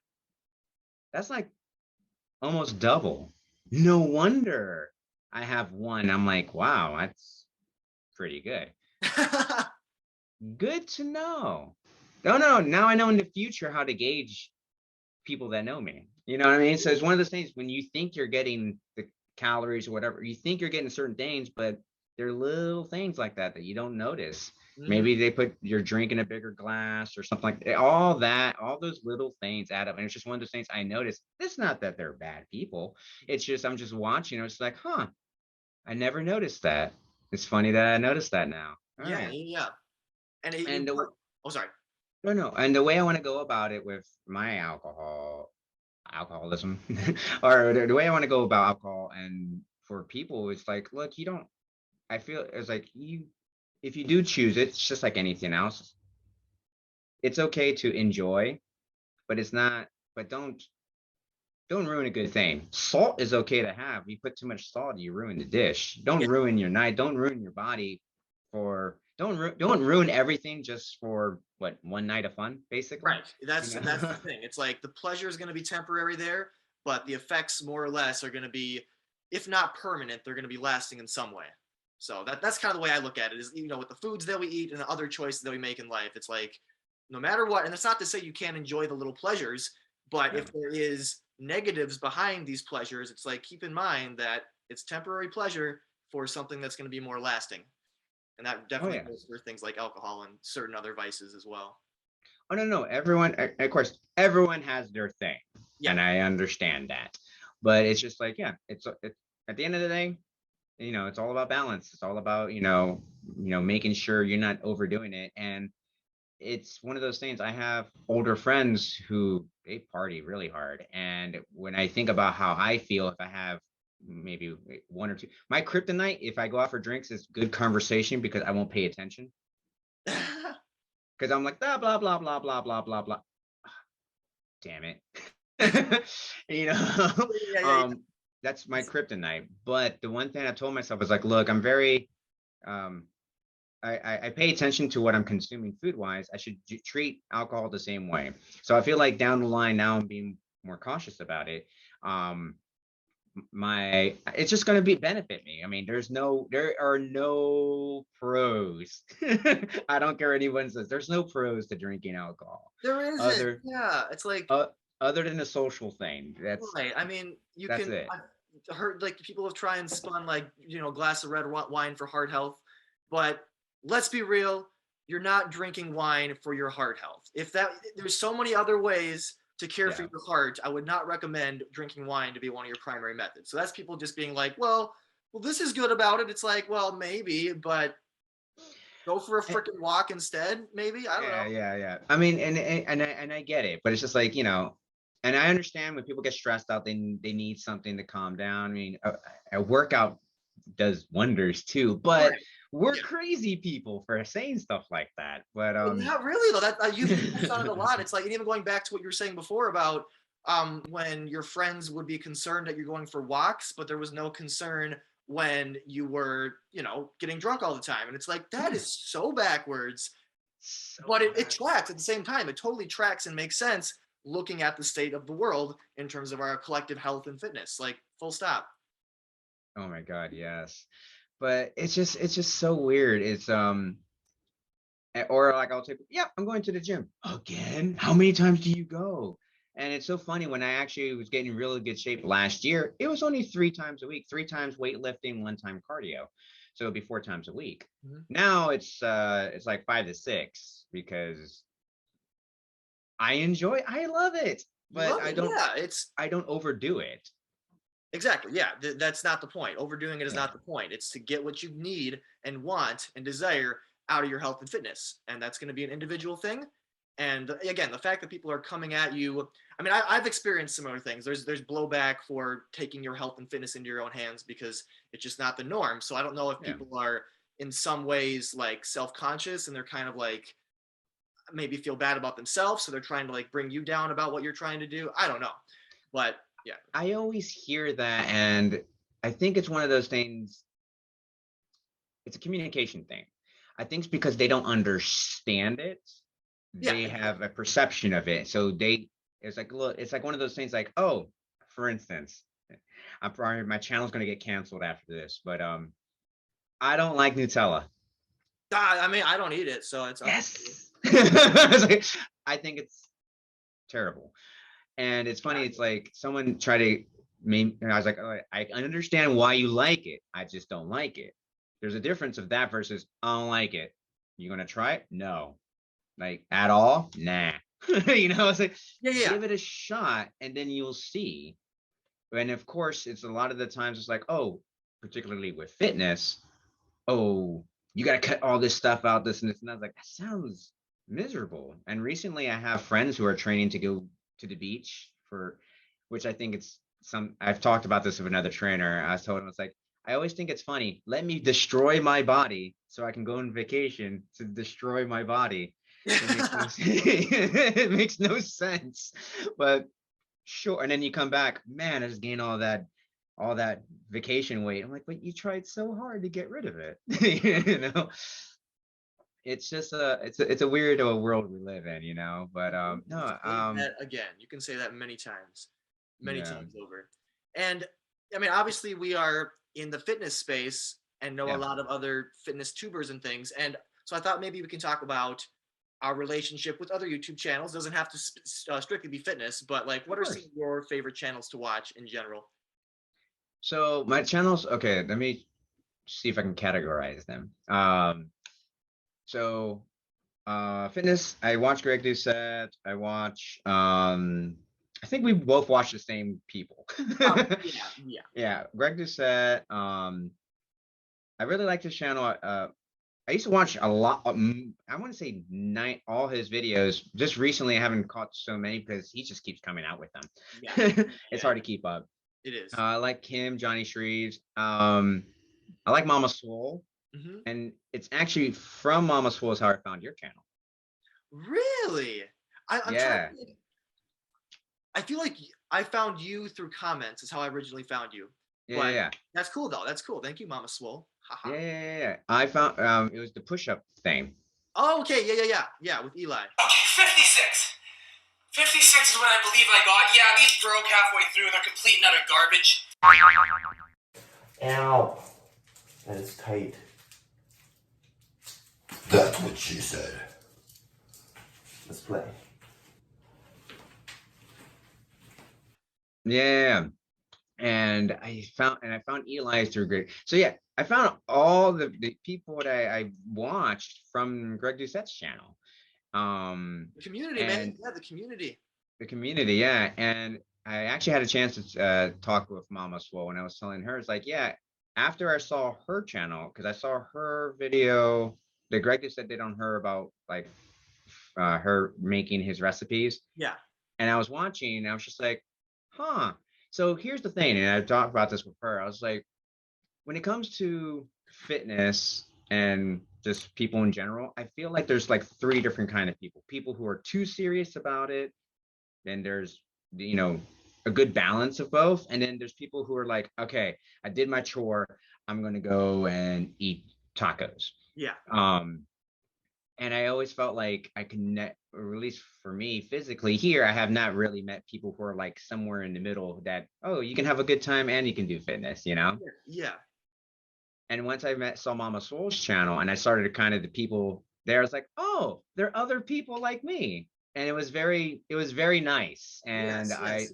that's like almost double. No wonder I have one. I'm like, wow, that's pretty good. Good to know. No, no. Now I know in the future how to gauge people that know me. You know what I mean? So it's one of those things when you think you're getting the calories or whatever, you think you're getting certain things, but they're little things like that that you don't notice. Mhm. Maybe they put your drink in a bigger glass or something like that. All that, all those little things add up. And it's just one of those things I noticed. It's not that they're bad people. It's just I'm just watching. It's like, huh, I never noticed that. It's funny that I noticed that now. All Yeah, right. yeah, yeah. And And oh, sorry. no, no. And the way I want to go about it with my alcoholism, or the way I want to go about alcohol and for people, it's like, look, you don't, I feel it's like if you do choose it, it's just like anything else. It's okay to enjoy, but it's not, but don't ruin a good thing. Salt is okay to have. You put too much salt, you ruin the dish. Don't Yeah, ruin your night. Don't ruin your body don't ruin everything just for what one night of fun, basically. right. You That's the know? thing. It's like the pleasure is going to be temporary there, but the effects more or less are going to be, if not permanent, they're going to be lasting in some way. So that's kind of the way I look at it. Is with the foods that we eat and the other choices that we make in life, it's like no matter what, and it's not to say you can't enjoy the little pleasures, but Yeah. if there is negatives behind these pleasures, it's like keep in mind that it's temporary pleasure for something that's going to be more lasting. And that Oh definitely goes yes. for things like alcohol and certain other vices as well. Oh no, no. Everyone, of course, everyone has their thing, Yeah. and I understand that. But it's just like, yeah, it's at the end of the day, it's all about balance. It's all about making sure you're not overdoing it. And it's one of those things. I have older friends who they party really hard, and when I think about how I feel if I have maybe one or two, my kryptonite if I go out for drinks is good conversation because I won't pay attention because I'm like blah blah blah blah blah blah blah blah. Damn it. you know Yeah, yeah, um that's my kryptonite. But the one thing I told myself is like, look, I'm very um I pay attention to what I'm consuming food wise. I should treat alcohol the same way. So I feel like down the line now I'm being more cautious about it. um my it's just going to be benefit me. I mean, there are no pros. I don't care what anyone says, there's no pros to drinking alcohol there isn't. other Yeah, it's like uh, other than a social thing. right. I mean, you That's can. it. I've heard like people have tried and spun like a glass of red wine for heart health, but let's be real, you're not drinking wine for your heart health. If that there's so many other ways to care for Yeah. your heart, I would not recommend drinking wine to be one of your primary methods. So that's people just being like, well, this is good about it. It's like, well, maybe, but go for a Eh, freaking walk instead. Maybe I don't know. yeah, yeah, yeah. I mean, and I get it, but it's just like, and I understand when people get stressed out, they need something to calm down. I mean, a workout does wonders too, but Right. we're Yeah. crazy people for saying stuff like that. But Well, not really though. That you've touched on it a yeah, lot. It's like, and even going back to what you were saying before about when your friends would be concerned that you're going for walks, but there was no concern when you were, getting drunk all the time. And it's like that is so backwards, but so it backwards. tracks at the same time. It totally tracks and makes sense looking at the state of the world in terms of our collective health and fitness. Like full stop. Oh my God, yes. But it's just so weird. It's or like I'll take, yeah, I'm going to the gym again. How many times do you go? And it's so funny when I actually was getting really good shape last year, it was only 3 times a week, 3 times weightlifting, 1 time cardio. So it'd be 4 times a week. Mhm. Now it's like 5 to 6 because I love it. but Yeah, I don't overdo it. exactly. Yeah, that's not the point. Overdoing it is Yeah. not the point. It's to get what you need and want and desire out of your health and fitness. And that's going to be an individual thing. And again, the fact that people are coming at you, I mean, I've experienced similar things. There's blowback for taking your health and fitness into your own hands because it's just not the norm. So I don't know if Yeah. people are in some ways like self-conscious and they're kind of like maybe feel bad about themselves. So they're trying to like bring you down about what you're trying to do. I don't know. But yeah. I always hear that, and I think it's one of those things. It's a communication thing. I think it's because they don't understand it. Yeah. They have a perception of it. So it's like, look, it's like one of those things like, oh, for instance, I'm probably, my channel's going to get canceled after this, but I don't like Nutella. I mean, I don't eat it, so it's Yes. I think it's terrible. And it's funny, it's like someone tried to I was like, oh, I understand why you like it. I just don't like it. There's a difference of that versus I don't like it. You gonna try it? No. Like at all? Nah. It's like yeah. give it a shot and then you'll see. And of course, it's a lot of the times it's like, oh, particularly with fitness, oh, you got to cut all this stuff out, this and this. And I was like, that sounds miserable. And recently I have friends who are training to go to the beach which I think I've talked about this with another trainer. I was told him, it's like, I always think it's funny. Let me destroy my body so I can go on vacation to destroy my body. It makes no sense, but sure. And then you come back, man, I just gained all that vacation weight. I'm like, but you tried so hard to get rid of it. It's just it's a weird world we live in, but no, Again, you can say that many times yeah, over. And I mean, obviously we are in the fitness space and know a yeah, lot of other fitness tubers and things. And so I thought maybe we can talk about our relationship with other YouTube channels. Doesn't have to strictly be fitness, but like, what are some of your favorite channels to watch in general? so my channels, okay, let me see if I can categorize them. So fitness, I watch Greg Doucette. I watch I think we both watch the same people. Yeah. Yeah, Greg Doucette. I really like his channel. I used to watch a lot. I want to say all his videos. Just recently, I haven't caught so many because he just keeps coming out with them. Yeah. It's hard to keep up. It is. I like him, Johnny Shreves. I like Mama Swole, and it's actually from Mama Swole is how I found your channel. Really? I'm Yeah. trying to, I feel like I found you through comments is how I originally found you. Yeah. That's cool though. That's cool. Thank you, Mama Swole. Yeah. I found it was the push-up thing. Oh, okay. Yeah, with Eli. Okay, 56. 56 is what I believe I got. Yeah, these broke halfway through. They're complete and utter garbage. Ow. That is tight. That's what she said. Let's play. Yeah. And I found Eli through Greg. So yeah, I found all the people that I watched from Greg Doucette's channel. The community, man. Yeah, the community. The community, yeah. And I actually had a chance to talk with Mama Swole, and I was telling her, it's like, yeah, after I saw her channel, because I saw her video that Greg Doucette did on her about like her making his recipes. Yeah. And I was watching, and I was just like, huh. So here's the thing, and I've talked about this with her. I was like, when it comes to fitness and just people in general, I feel like there's like three different kind of people. People who are too serious about it. Then there's, a good balance of both. And then there's people who are like, okay, I did my chore. I'm going to go and eat tacos. Yeah. And I always felt like I connect, or at least for me physically here, I have not really met people who are like somewhere in the middle that, oh, you can have a good time and you can do fitness, Yeah. And once I saw Mama Swole's channel and I started kind of the people there, I was like, oh, there are other people like me. And it was very nice. And yes.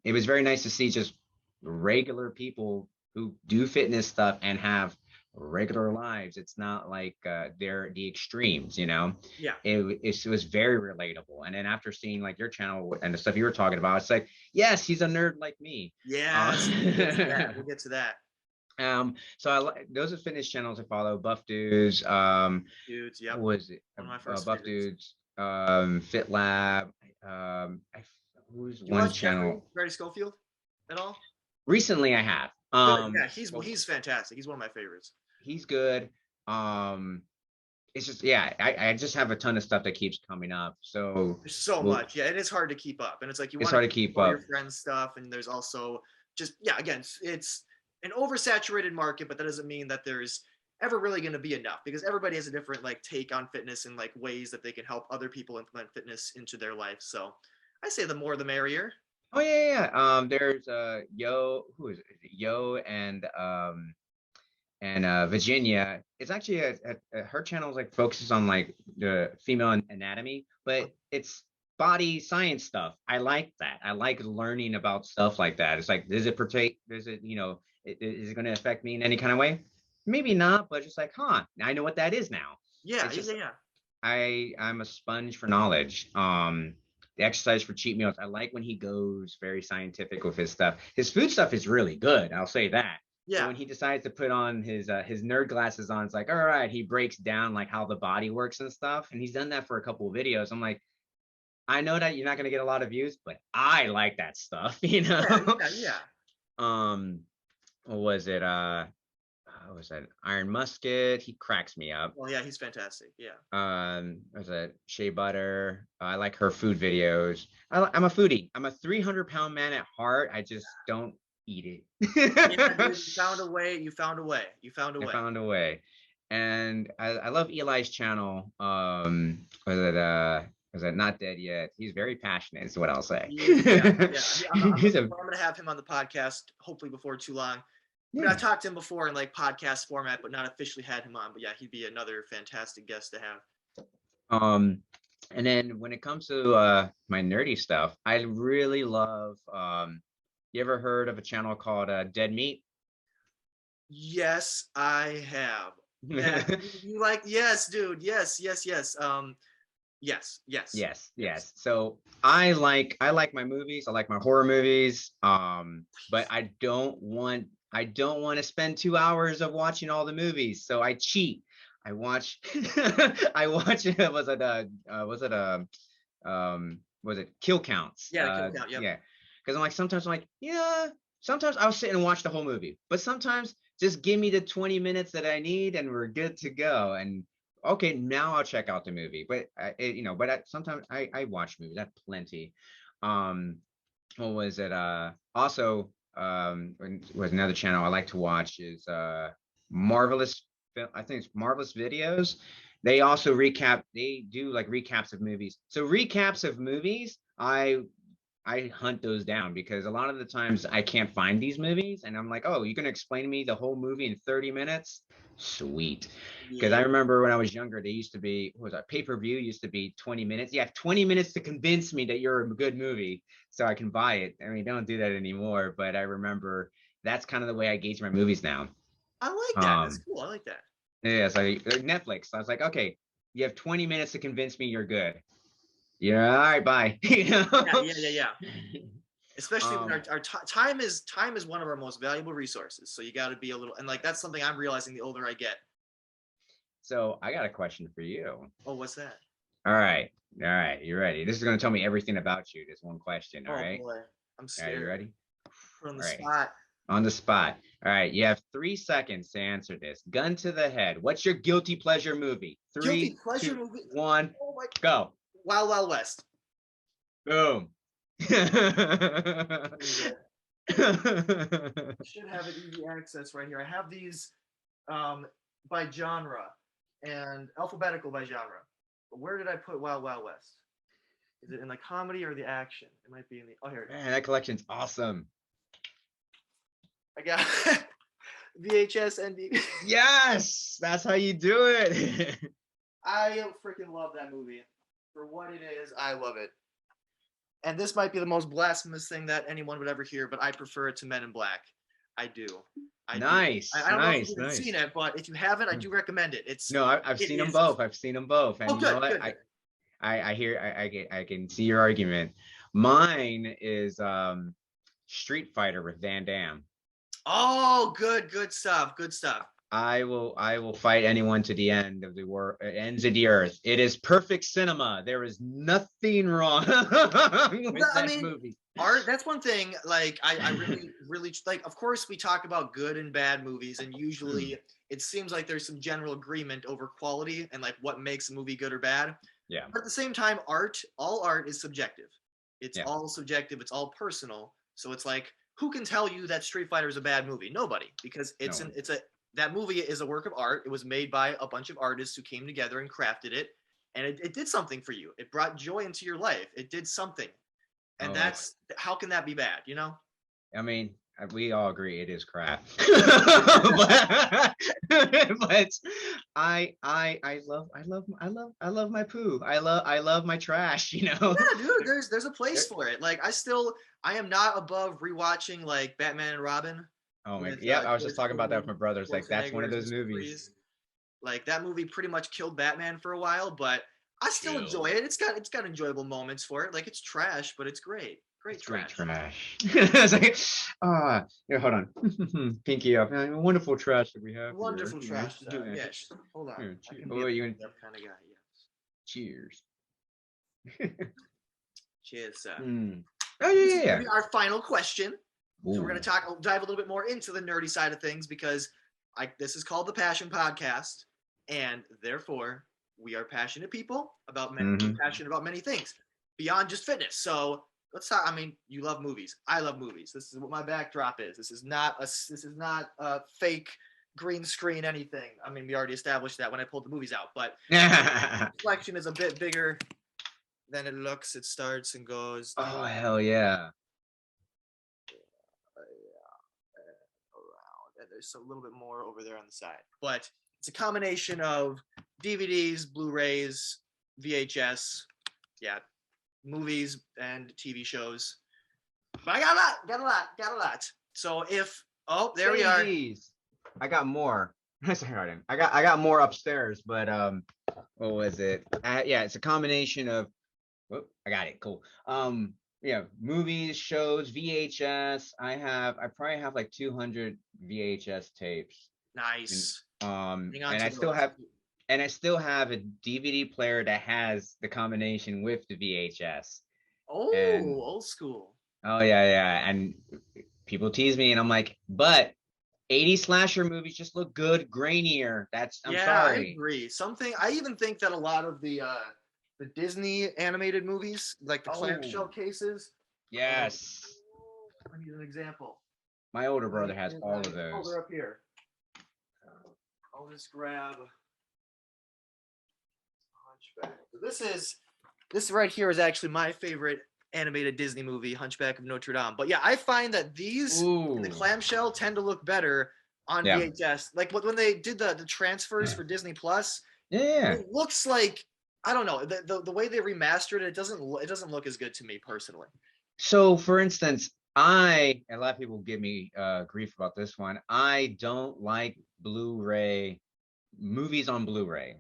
It was very nice to see just regular people who do fitness stuff and have regular lives. It's not like they're the extremes, you know. Yeah. It was very relatable. And then after seeing like your channel and the stuff you were talking about, it's like, yes, he's a nerd like me. Yes. We'll get to that. We'll get to that. So I like those are fitness channels I follow. Buff Dudes, Dudes. Yep. what was it? One of my first Buff favorites. Dudes, Fit Lab. Who's Do you one watch Jeffrey channel? Schofield at all? Recently, I have. Good. Yeah, So he's fantastic. He's one of my favorites. he's good. It's just yeah, I just have a ton of stuff that keeps coming up. So There's so well, much. Yeah, and it's hard to keep up. And it's like you it's want hard to to keep all up. your friends' stuff, and there's also just yeah, again, it's an oversaturated market, but that doesn't mean that there's ever really going to be enough because everybody has a different like take on fitness and like ways that they can help other people implement fitness into their life. So I say the more the merrier. Oh yeah. There's Yo, who is it? Yo and Virginia. It's actually her channel is like focuses on like the female anatomy, but it's body science stuff. I like that. I like learning about stuff like that. It's like, does it partake? Does it, is it going to affect me in any kind of way? Maybe not, but just like, I know what that is now. Yeah, It's just, yeah. I'm a sponge for knowledge. The exercise for cheat meals. I like when he goes very scientific with his stuff. His food stuff is really good. I'll say that. Yeah. But when he decides to put on his nerd glasses on, it's like, all right, he breaks down like how the body works and stuff. And he's done that for a couple of videos. I'm like, I know that you're not going to get a lot of views, but I like that stuff, Yeah. What was it? What was that? Iron Musket. He cracks me up. Well, yeah, he's fantastic. Yeah. What was that? Shea Butter. I like her food videos. I'm a foodie. I'm a 300-pound man at heart. I just don't eat it. Yeah, dude, you found a way. You found a way. I found a way. And I love Eli's channel. Was it Not Dead Yet? He's very passionate, is what I'll say. Yeah. I'm gonna have him on the podcast hopefully before too long. I mean, I've talked to him before in like podcast format, but not officially had him on. But yeah, he'd be another fantastic guest to have. And then when it comes to my nerdy stuff, I really love. You ever heard of a channel called Dead Meat? Yes, I have. You like? Yes, dude. Yes. Yes. So I like my movies. I like my horror movies. But I don't want to spend 2 hours of watching all the movies. So I cheat. I watch was it kill counts? Yeah, kill count. Yep. Yeah. Because sometimes I'm like, yeah. Sometimes I'll sit and watch the whole movie, but sometimes just give me the 20 minutes that I need and we're good to go. And okay, now I'll check out the movie. But sometimes I watch movies. That's plenty. What was it? Also, was another channel I like to watch is Marvelous. I think it's Marvelous Videos. They also They do like recaps of movies. So recaps of movies, I hunt those down because a lot of the times I can't find these movies and I'm like, oh, you're going to explain to me the whole movie in 30 minutes? Sweet. Because I remember when I was younger, they used to be, what was that? Pay-per-view used to be 20 minutes. You have 20 minutes to convince me that you're a good movie so I can buy it. I mean, don't do that anymore, but I remember that's kind of the way I gauge my movies now. I like that. That's cool. I like that. Yeah, so Netflix. I was like, okay, you have 20 minutes to convince me you're good. Yeah, all right, bye. Yeah. Especially when our time is one of our most valuable resources. So you got to be a little, and like that's something I'm realizing the older I get. So I got a question for you. Oh, what's that? All right, you ready? This is going to tell me everything about you. This one question. All right. Boy. I'm scared. Are you ready? Put on the spot. On the spot. All right, you have 3 seconds to answer this. Gun to the head. What's your guilty pleasure movie? 3, 2, 1, go. Wild Wild West. Boom. Should have an easy access right here. I have these by genre and alphabetical by genre. But where did I put Wild Wild West? Is it in the comedy or the action? It might be in the. Oh, here it is. Man, that collection's awesome. I got VHS and DVD. Yes, that's how you do it. I freaking love that movie. For what it is, I love it. And this might be the most blasphemous thing that anyone would ever hear, but I prefer it to Men in Black. I do. I do. Nice, I don't know if nice, you've nice. seen it, but if you haven't, I do recommend it. No, I've It seen them is. both. I've seen them both, and Oh, you know good, what? good, good. I can see your argument. Mine is Street Fighter with Van Damme. Oh, good stuff. Good stuff. I will fight anyone to the end of the world, ends of the earth. It is perfect cinema. There is nothing wrong with I that mean, movie. art, that's one thing. Like, I really like. Of course, we talk about good and bad movies, and usually it seems like there's some general agreement over quality and like what makes a movie good or bad. Yeah. But at the same time, all art is subjective. It's Yeah. all subjective. It's all personal. So it's like, who can tell you that Street Fighter is a bad movie? Nobody, because that movie is a work of art. It was made by a bunch of artists who came together and crafted it, and it did something for you. It brought joy into your life. It did something, and that's how can that be bad? You know? I mean, we all agree it is crap. but I love my poo. I love my trash, you know. Yeah, dude. There's a place for it. Like I am not above rewatching like Batman and Robin. Oh man, With, yeah, I was George just talking about that with Clooney, my brothers. Like that's one of Schwarzenegger, those Mr. movies. Freeze. Like that movie pretty much killed Batman for a while, but I still enjoy it. It's got enjoyable moments for it. Like it's trash, but it's great. Great trash. Great trash. It's like, here, hold on. Pinky up. Wonderful trash that we have. Wonderful here. trash. Yeah. Yes. Hold on. Here, I can oh, be you that kind of guy. Yes. cheers. Cheers. Oh This is yeah, gonna be our final question. So we're Ooh. gonna dive a little bit more into the nerdy side of things because this is called the Passion Podcast, and therefore we are passionate people about passionate about many things beyond just fitness. So let's talk. I mean, you love movies. I love movies. This is what my backdrop is. This is not a fake green screen anything. I mean, we already established that when I pulled the movies out, but the collection is a bit bigger than it looks. It starts and goes. Oh hell yeah. Around, and there's a little bit more over there on the side, but it's a combination of DVDs, Blu-rays, VHS, movies and TV shows. But I got a lot. So there we are. I got more. Sorry, I got more upstairs, but what was it? Yeah, it's a combination of. Whoop, I got it. Cool. Yeah, movies, shows, VHS. I probably have like 200 VHS tapes. Nice. And I still have a DVD player that has the combination with the VHS. Oh, old school. Oh yeah. And people tease me, and I'm like, but 80 slasher movies just look good, grainier. I'm sorry. I agree. I even think that a lot of the Disney animated movies, like the clamshell cases. Yes. I need an example. My older brother has all of those. Oh, they're up here. I'll just grab Hunchback. This right here is actually my favorite animated Disney movie, Hunchback of Notre Dame. But yeah, I find that these in the clamshell tend to look better on VHS. Like when they did the transfers for Disney Plus, it looks like, I don't know, the way they remastered it doesn't look as good to me personally. So for instance, a lot of people give me grief about this one. I don't like Blu-ray movies on Blu-ray.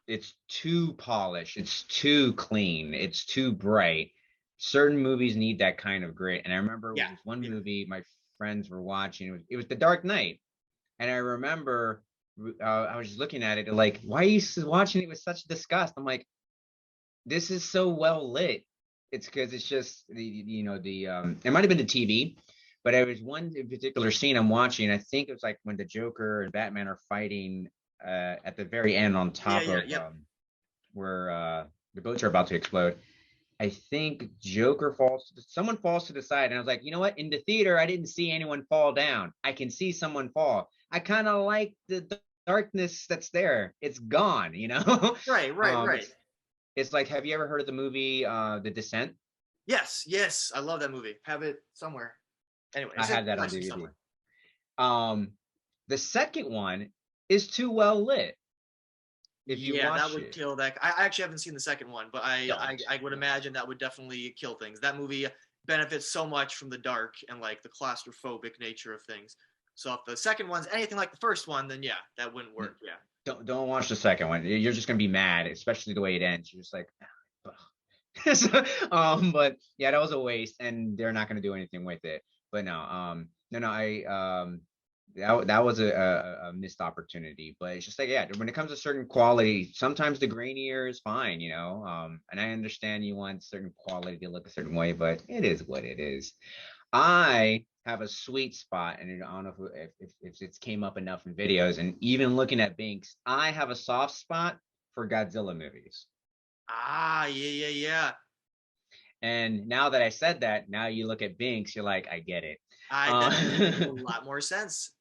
It's too polished, it's too clean, it's too bright. Certain movies need that kind of grit. And I remember one movie my friends were watching. It was The Dark Knight, and I remember I was just looking at it like, why are you watching it with such disgust? I'm like, this is so well lit. It's because it's just it might have been the TV, but there was one particular scene I'm watching. I think it was like when the Joker and Batman are fighting at the very end on top of where the boats are about to explode. I think someone falls to the side, and I was like, you know what? In the theater, I didn't see anyone fall down. I can see someone fall. I kind of like the darkness that's there. It's gone, you know? Right. It's like, have you ever heard of the movie The Descent? Yes. I love that movie. Have it somewhere. Anyway, I have that on DVD. The second one is too well lit. If you watch that would kill that. I actually haven't seen the second one, but I would imagine that would definitely kill things. That movie benefits so much from the dark and like the claustrophobic nature of things. So if the second one's anything like the first one, then yeah, that wouldn't work. Yeah. Don't watch the second one. You're just gonna be mad, especially the way it ends. You're just like, so, but yeah, that was a waste, and they're not gonna do anything with it. But no, that was a missed opportunity. But it's just like, yeah, when it comes to certain quality, sometimes the grainier is fine, and I understand you want certain quality to look a certain way, but it is what it is. I have a sweet spot, and I don't know if it's came up enough in videos, and even looking at Binks, I have a soft spot for Godzilla movies. Ah, yeah. And now that I said that, now you look at Binks, you're like, I get it. That makes a lot more sense.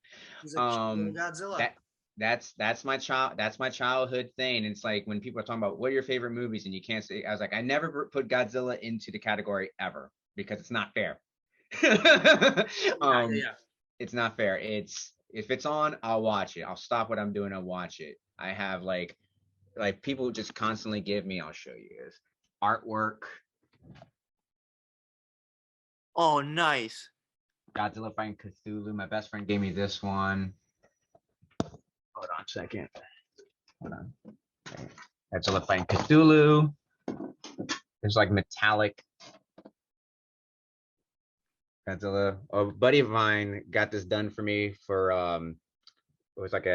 He's a cute little Godzilla. That's my childhood thing. It's like when people are talking about what are your favorite movies, and you can't say, I was like, I never put Godzilla into the category ever because it's not fair. It's not fair. If it's on, I'll watch it. I'll stop what I'm doing and watch it. I have like people just constantly give me, I'll show you this artwork. Oh, nice. Godzilla fighting Cthulhu. My best friend gave me this one. Hold on a second. Hold on. Godzilla fighting Cthulhu. There's like metallic Godzilla. A buddy of mine got this done for me for it was like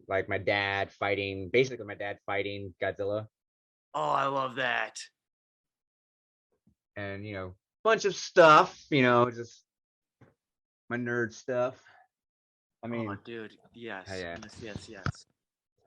like my dad fighting Godzilla. Oh, I love that. And bunch of stuff, just my nerd stuff. I mean, oh, dude, yes. Yeah.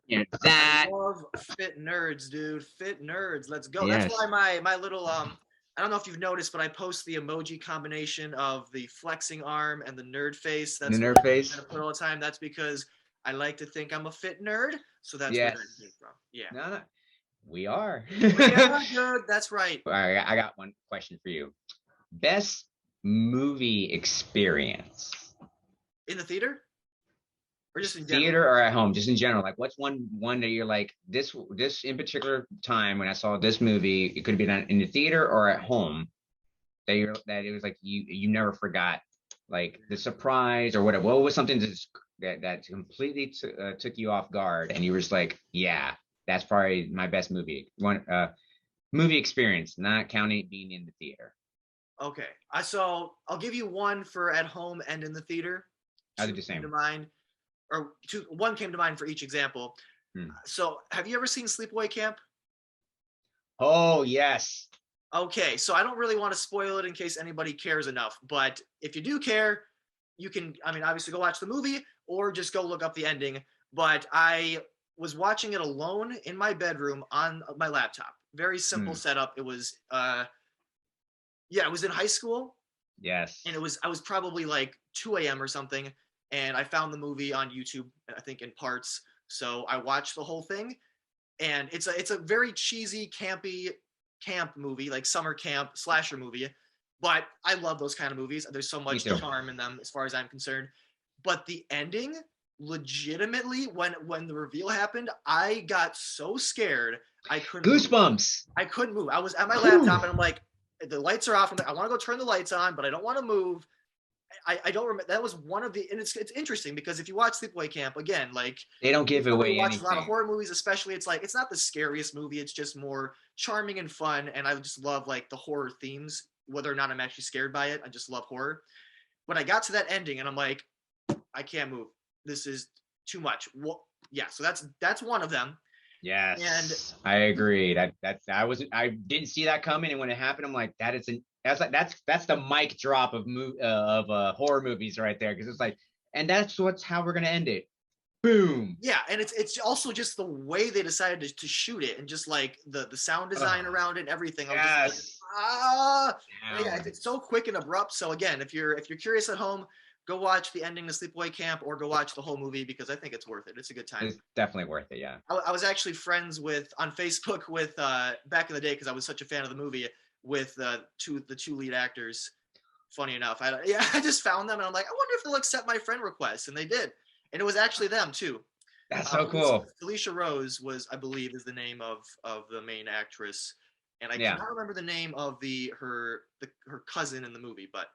Yes. That. I love fit nerds, dude. Fit nerds. Let's go. Yes. That's why my little I don't know if you've noticed, but I post the emoji combination of the flexing arm and the nerd face. That's the nerd face. I put all the time. That's because I like to think I'm a fit nerd, so that's yes. where that came from. Yeah. No. We are. Good. That's right. All right, I got one question for you. Best movie experience in the theater, or just in theater or at home, just in general. Like, what's one that you're like, this in particular time when I saw this movie, it could have been in the theater or at home, that it was like you never forgot, like the surprise or whatever. What was something that completely took you off guard, and you were just like, yeah, that's probably my best movie movie experience, not counting being in the theater. Okay, so I'll give you one for at home and in the theater. I'll do the same. To mind, or one came to mind for each example. So, have you ever seen Sleepaway Camp? Oh, yes. Okay, so I don't really want to spoil it in case anybody cares enough, but if you do care, you can, obviously go watch the movie or just go look up the ending. But I was watching it alone in my bedroom on my laptop. Very simple setup. It was, it was in high school. Yes. And I was probably like 2 a.m. or something. And I found the movie on YouTube, I think in parts. So I watched the whole thing. And it's a very cheesy, campy camp movie, like summer camp slasher movie. But I love those kind of movies. There's so much charm in them as far as I'm concerned. But the ending, legitimately, when the reveal happened, I got so scared I couldn't goosebumps. I couldn't move. I was at my laptop and I'm like, the lights are off. I'm like, I want to go turn the lights on, but I don't want to move. I don't remember. That was one of the, and it's interesting because if you watch Sleepaway Camp, again, like they don't give away watch anything. A lot of horror movies, especially, it's like it's not the scariest movie. It's just more charming and fun, and I just love like the horror themes, whether or not I'm actually scared by it. I just love horror. But I got to that ending, and I'm like, I can't move. This is too much. Well, yeah. So that's one of them. Yes, and I agree. I didn't see that coming, and when it happened, I'm like, that's the mic drop of horror movies right there, because it's like, and that's how we're gonna end it. Boom. Yeah, and it's also just the way they decided to shoot it, and just like the sound design around it and everything. Yes. Yeah, it's so quick and abrupt. So again, if you're curious at home, go watch the ending of Sleepaway Camp or go watch the whole movie, because I think it's worth it. It's a good time. It's definitely worth it, yeah. I was actually friends on Facebook with, back in the day, because I was such a fan of the movie, with the two lead actors. Funny enough. I just found them and I'm like, I wonder if they'll accept my friend request. And they did. And it was actually them too. That's so cool. Felicia Rose I believe is the name of the main actress. and I cannot remember the name of her cousin in the movie, but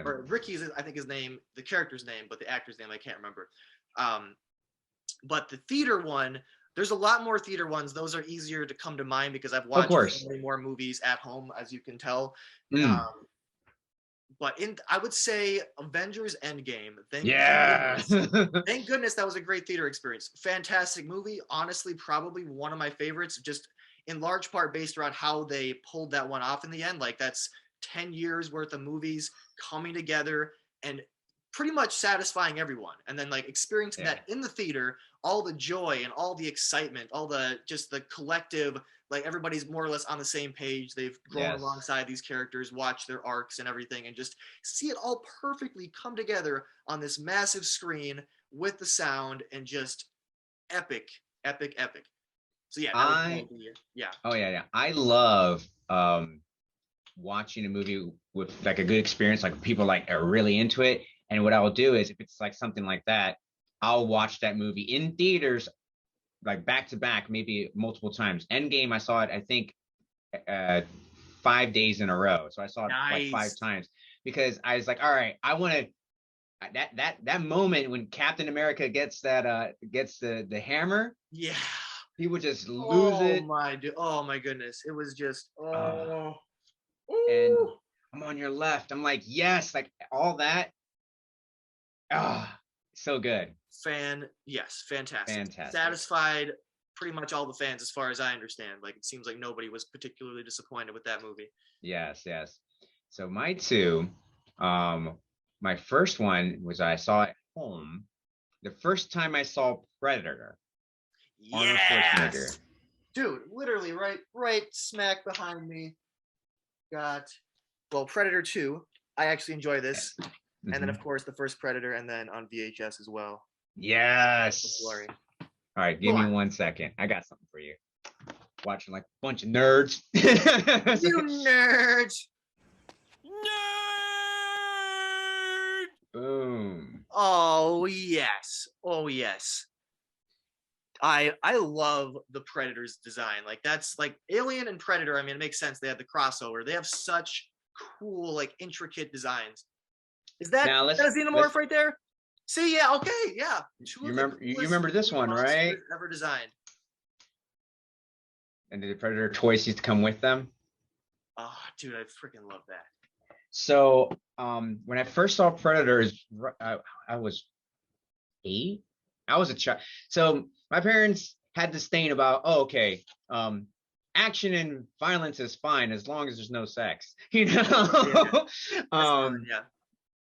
or Ricky's I think his name, the character's name, but the actor's name I can't remember. But the theater one, there's a lot more theater ones. Those are easier to come to mind because I've watched so many more movies at home, as you can tell. But I would say Avengers Endgame. Thank goodness that was a great theater experience. Fantastic movie. Honestly, probably one of my favorites, just in large part based around how they pulled that one off in the end. Like that's 10 years worth of movies coming together and pretty much satisfying everyone. And then like experiencing that in the theater, all the joy and all the excitement, all the just the collective, like everybody's more or less on the same page. They've grown alongside these characters, watch their arcs and everything, and just see it all perfectly come together on this massive screen with the sound and just epic. So yeah, I love watching a movie with like a good experience, like people like are really into it. And what I'll do is if it's like something like that, I'll watch that movie in theaters like back to back, maybe multiple times. Endgame, I saw it, I think 5 days in a row. So I saw it like 5 times because I was like, all right, I want to that moment when Captain America gets that gets the hammer. Yeah. He would just lose it. Oh my goodness. It was just and I'm on your left. I'm like, yes, like all that. So good. Fantastic. Satisfied pretty much all the fans as far as I understand. Like it seems like nobody was particularly disappointed with that movie. Yes. So my two, my first one was I saw at home. The first time I saw Predator. Yes. Dude, literally right smack behind me. Got Predator 2. I actually enjoy this. And then of course the first Predator, and then on VHS as well. Yes. All right, give me 1 second. I got something for you. Watching like a bunch of nerds. You nerds. Boom. Oh yes. I love the Predator's design. Like that's like Alien and Predator. I mean, it makes sense. They have the crossover. They have such cool, like intricate designs. Is that a xenomorph right there? See, yeah, okay, yeah. You remember this one, right? Ever designed. And the Predator toys used to come with them. Oh, dude, I freaking love that. So, when I first saw Predators, I was 8. I was a child. So my parents had this thing about, action and violence is fine as long as there's no sex, you know.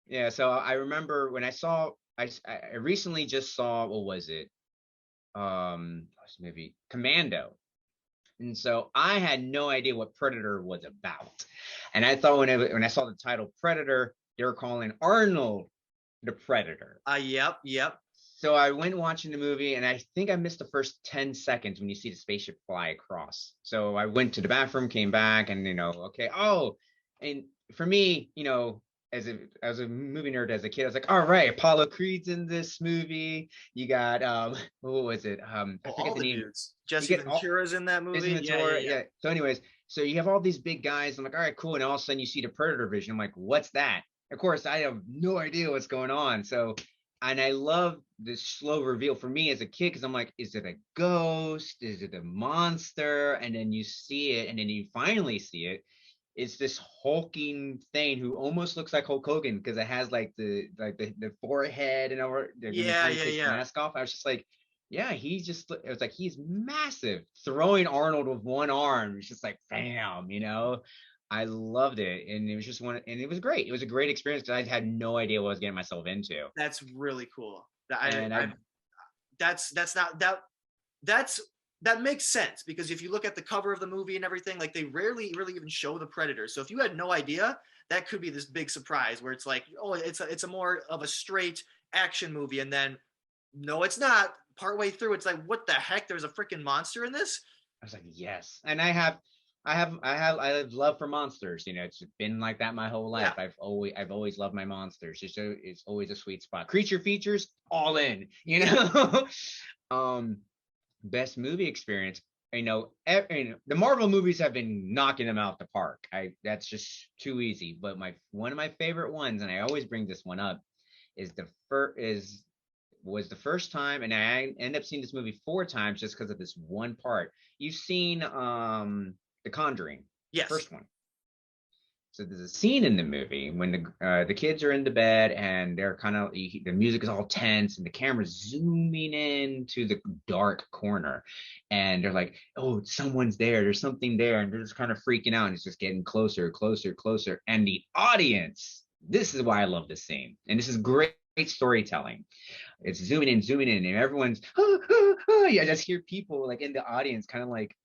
Yeah. So I remember when I saw, I recently just saw, what was it? Maybe Commando. And so I had no idea what Predator was about. And I thought when I saw the title Predator, they were calling Arnold the Predator. Yep. So I went watching the movie, and I think I missed the first 10 seconds when you see the spaceship fly across. So I went to the bathroom, came back, and and for me, as a movie nerd as a kid, I was like, all right, Apollo Creed's in this movie. You got what was it? I forget the name. Dudes. Jesse Ventura's in that movie. Yeah. So anyways, so you have all these big guys. I'm like, all right, cool. And all of a sudden you see the Predator vision. I'm like, what's that? Of course, I have no idea what's going on. So, and I love this slow reveal for me as a kid, because I'm like, is it a ghost? Is it a monster? And then you see it, and then you finally see it. It's this hulking thing who almost looks like Hulk Hogan, because it has like the forehead and over. Mask off. I was just like, yeah, it was like he's massive, throwing Arnold with one arm. It's just like, bam, I loved it, and it was just and it was great. It was a great experience because I had no idea what I was getting myself into. That's really cool. That makes sense, because if you look at the cover of the movie and everything, like they rarely really even show the Predator. So if you had no idea, that could be this big surprise where it's like, oh, it's a more of a straight action movie, and then no, it's not. Partway through, it's like, what the heck? There's a freaking monster in this. I was like, yes, and I have love for monsters. It's been like that my whole life. Yeah. I've always loved my monsters. It's always a sweet spot. Creature features, all in. Best movie experience. the Marvel movies have been knocking them out the park. That's just too easy. But one of my favorite ones, and I always bring this one up, is was the first time, and I end up seeing this movie 4 times just because of this one part. You've seen The Conjuring, Yes. first one. So there's a scene in the movie when the kids are in the bed and they're kind of, the music is all tense and the camera's zooming in to the dark corner, and they're like, oh, someone's there, there's something there, and they're just kind of freaking out, and it's just getting closer, closer, closer. And the audience, this is why I love this scene, and this is great storytelling. It's zooming in, and everyone's yeah, I just hear people like in the audience kind of like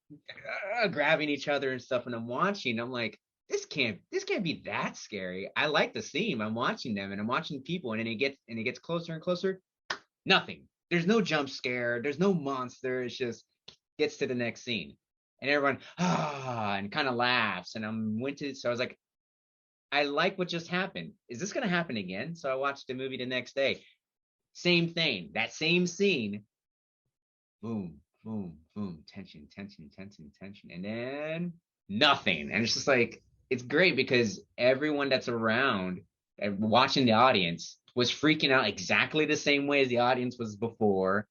grabbing each other and stuff. And I'm like, this can't be that scary. I like the scene. I'm watching them and I'm watching people, and then it gets closer and closer. Nothing. There's no jump scare. There's no monster. It's just gets to the next scene, and everyone and kind of laughs. And so I was like, I like what just happened. Is this gonna happen again? So I watched the movie the next day. Same thing. That same scene. Boom, boom, boom. Tension, tension, tension, tension, and then nothing. And it's just like, it's great because everyone that's around watching the audience was freaking out exactly the same way as the audience was before,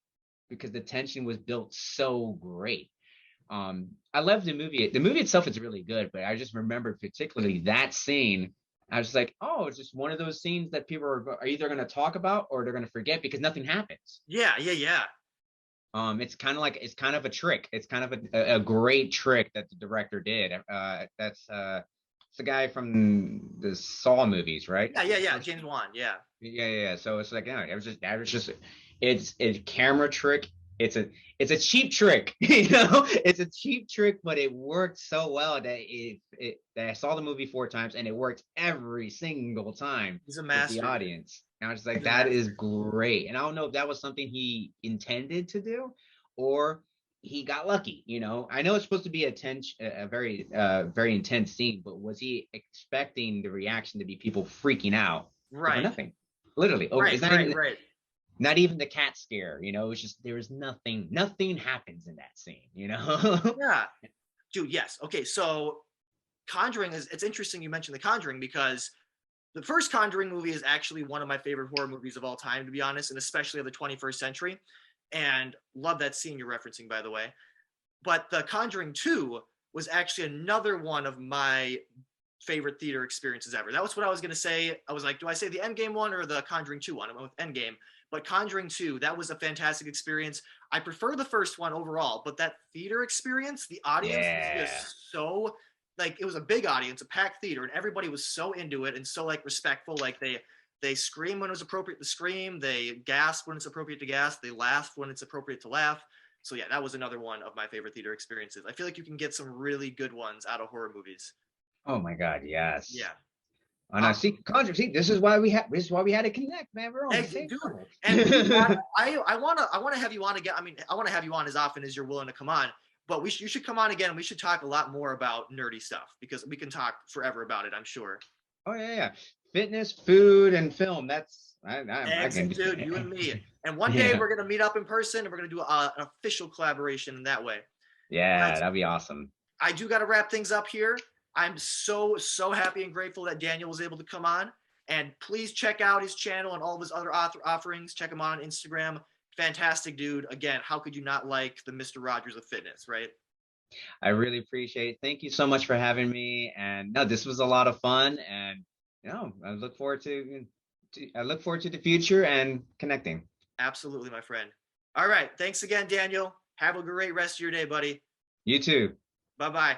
because the tension was built so great. I love the movie. The movie itself is really good, but I just remember particularly that scene. I was like, oh, it's just one of those scenes that people are either going to talk about or they're going to forget because nothing happens. Yeah. It's kind of a trick. It's kind of a great trick that the director did. That's it's the guy from the Saw movies, right? Yeah. James Wan. Yeah. Yeah. So it's like, yeah, it's a camera trick. It's a cheap trick, It's a cheap trick, but it worked so well that that I saw the movie 4 times and it worked every single time. He's a master. With the audience. And I was like, that is great. And I don't know if that was something he intended to do or he got lucky. I know it's supposed to be a very very intense scene, but was he expecting the reaction to be people freaking out? Right. Over nothing. Literally. Right. Not even the cat scare, it's just there was nothing happens in that scene, Yeah. Dude, yes. Okay, so Conjuring it's interesting you mentioned The Conjuring, because the first Conjuring movie is actually one of my favorite horror movies of all time, to be honest, and especially of the 21st century. And love that scene you're referencing, by the way. But The Conjuring 2 was actually another one of my favorite theater experiences ever. That was what I was going to say. I was like, do I say the Endgame one or the Conjuring 2 one? I went with Endgame. But Conjuring 2, that was a fantastic experience. I prefer the first one overall, but that theater experience, the audience was just so, like, it was a big audience, a packed theater, and everybody was so into it and so, like, respectful. Like, they scream when it was appropriate to scream. They gasp when it's appropriate to gasp. They laugh when it's appropriate to laugh. So, yeah, that was another one of my favorite theater experiences. I feel like you can get some really good ones out of horror movies. Oh, my God, yes. Yeah. And I see Conjuring. See, this is why we had to connect, man. We're on the same dude. level. And I want to have you on again. I mean, I want to have you on as often as you're willing to come on. But you should come on again, and we should talk a lot more about nerdy stuff, because we can talk forever about it, I'm sure. Oh yeah. Fitness, food, and film. That's I can dude, you and me. And one day we're gonna meet up in person, and we're gonna do an official collaboration in that way. Yeah, that'd be awesome. I do got to wrap things up here. I'm so happy and grateful that Daniel was able to come on. And please check out his channel and all of his other offerings. Check him out on Instagram. Fantastic dude. Again, how could you not like the Mr. Rogers of fitness, right? I really appreciate it. Thank you so much for having me. And no, this was a lot of fun. And I look forward to the future and connecting. Absolutely, my friend. All right. Thanks again, Daniel. Have a great rest of your day, buddy. You too. Bye-bye.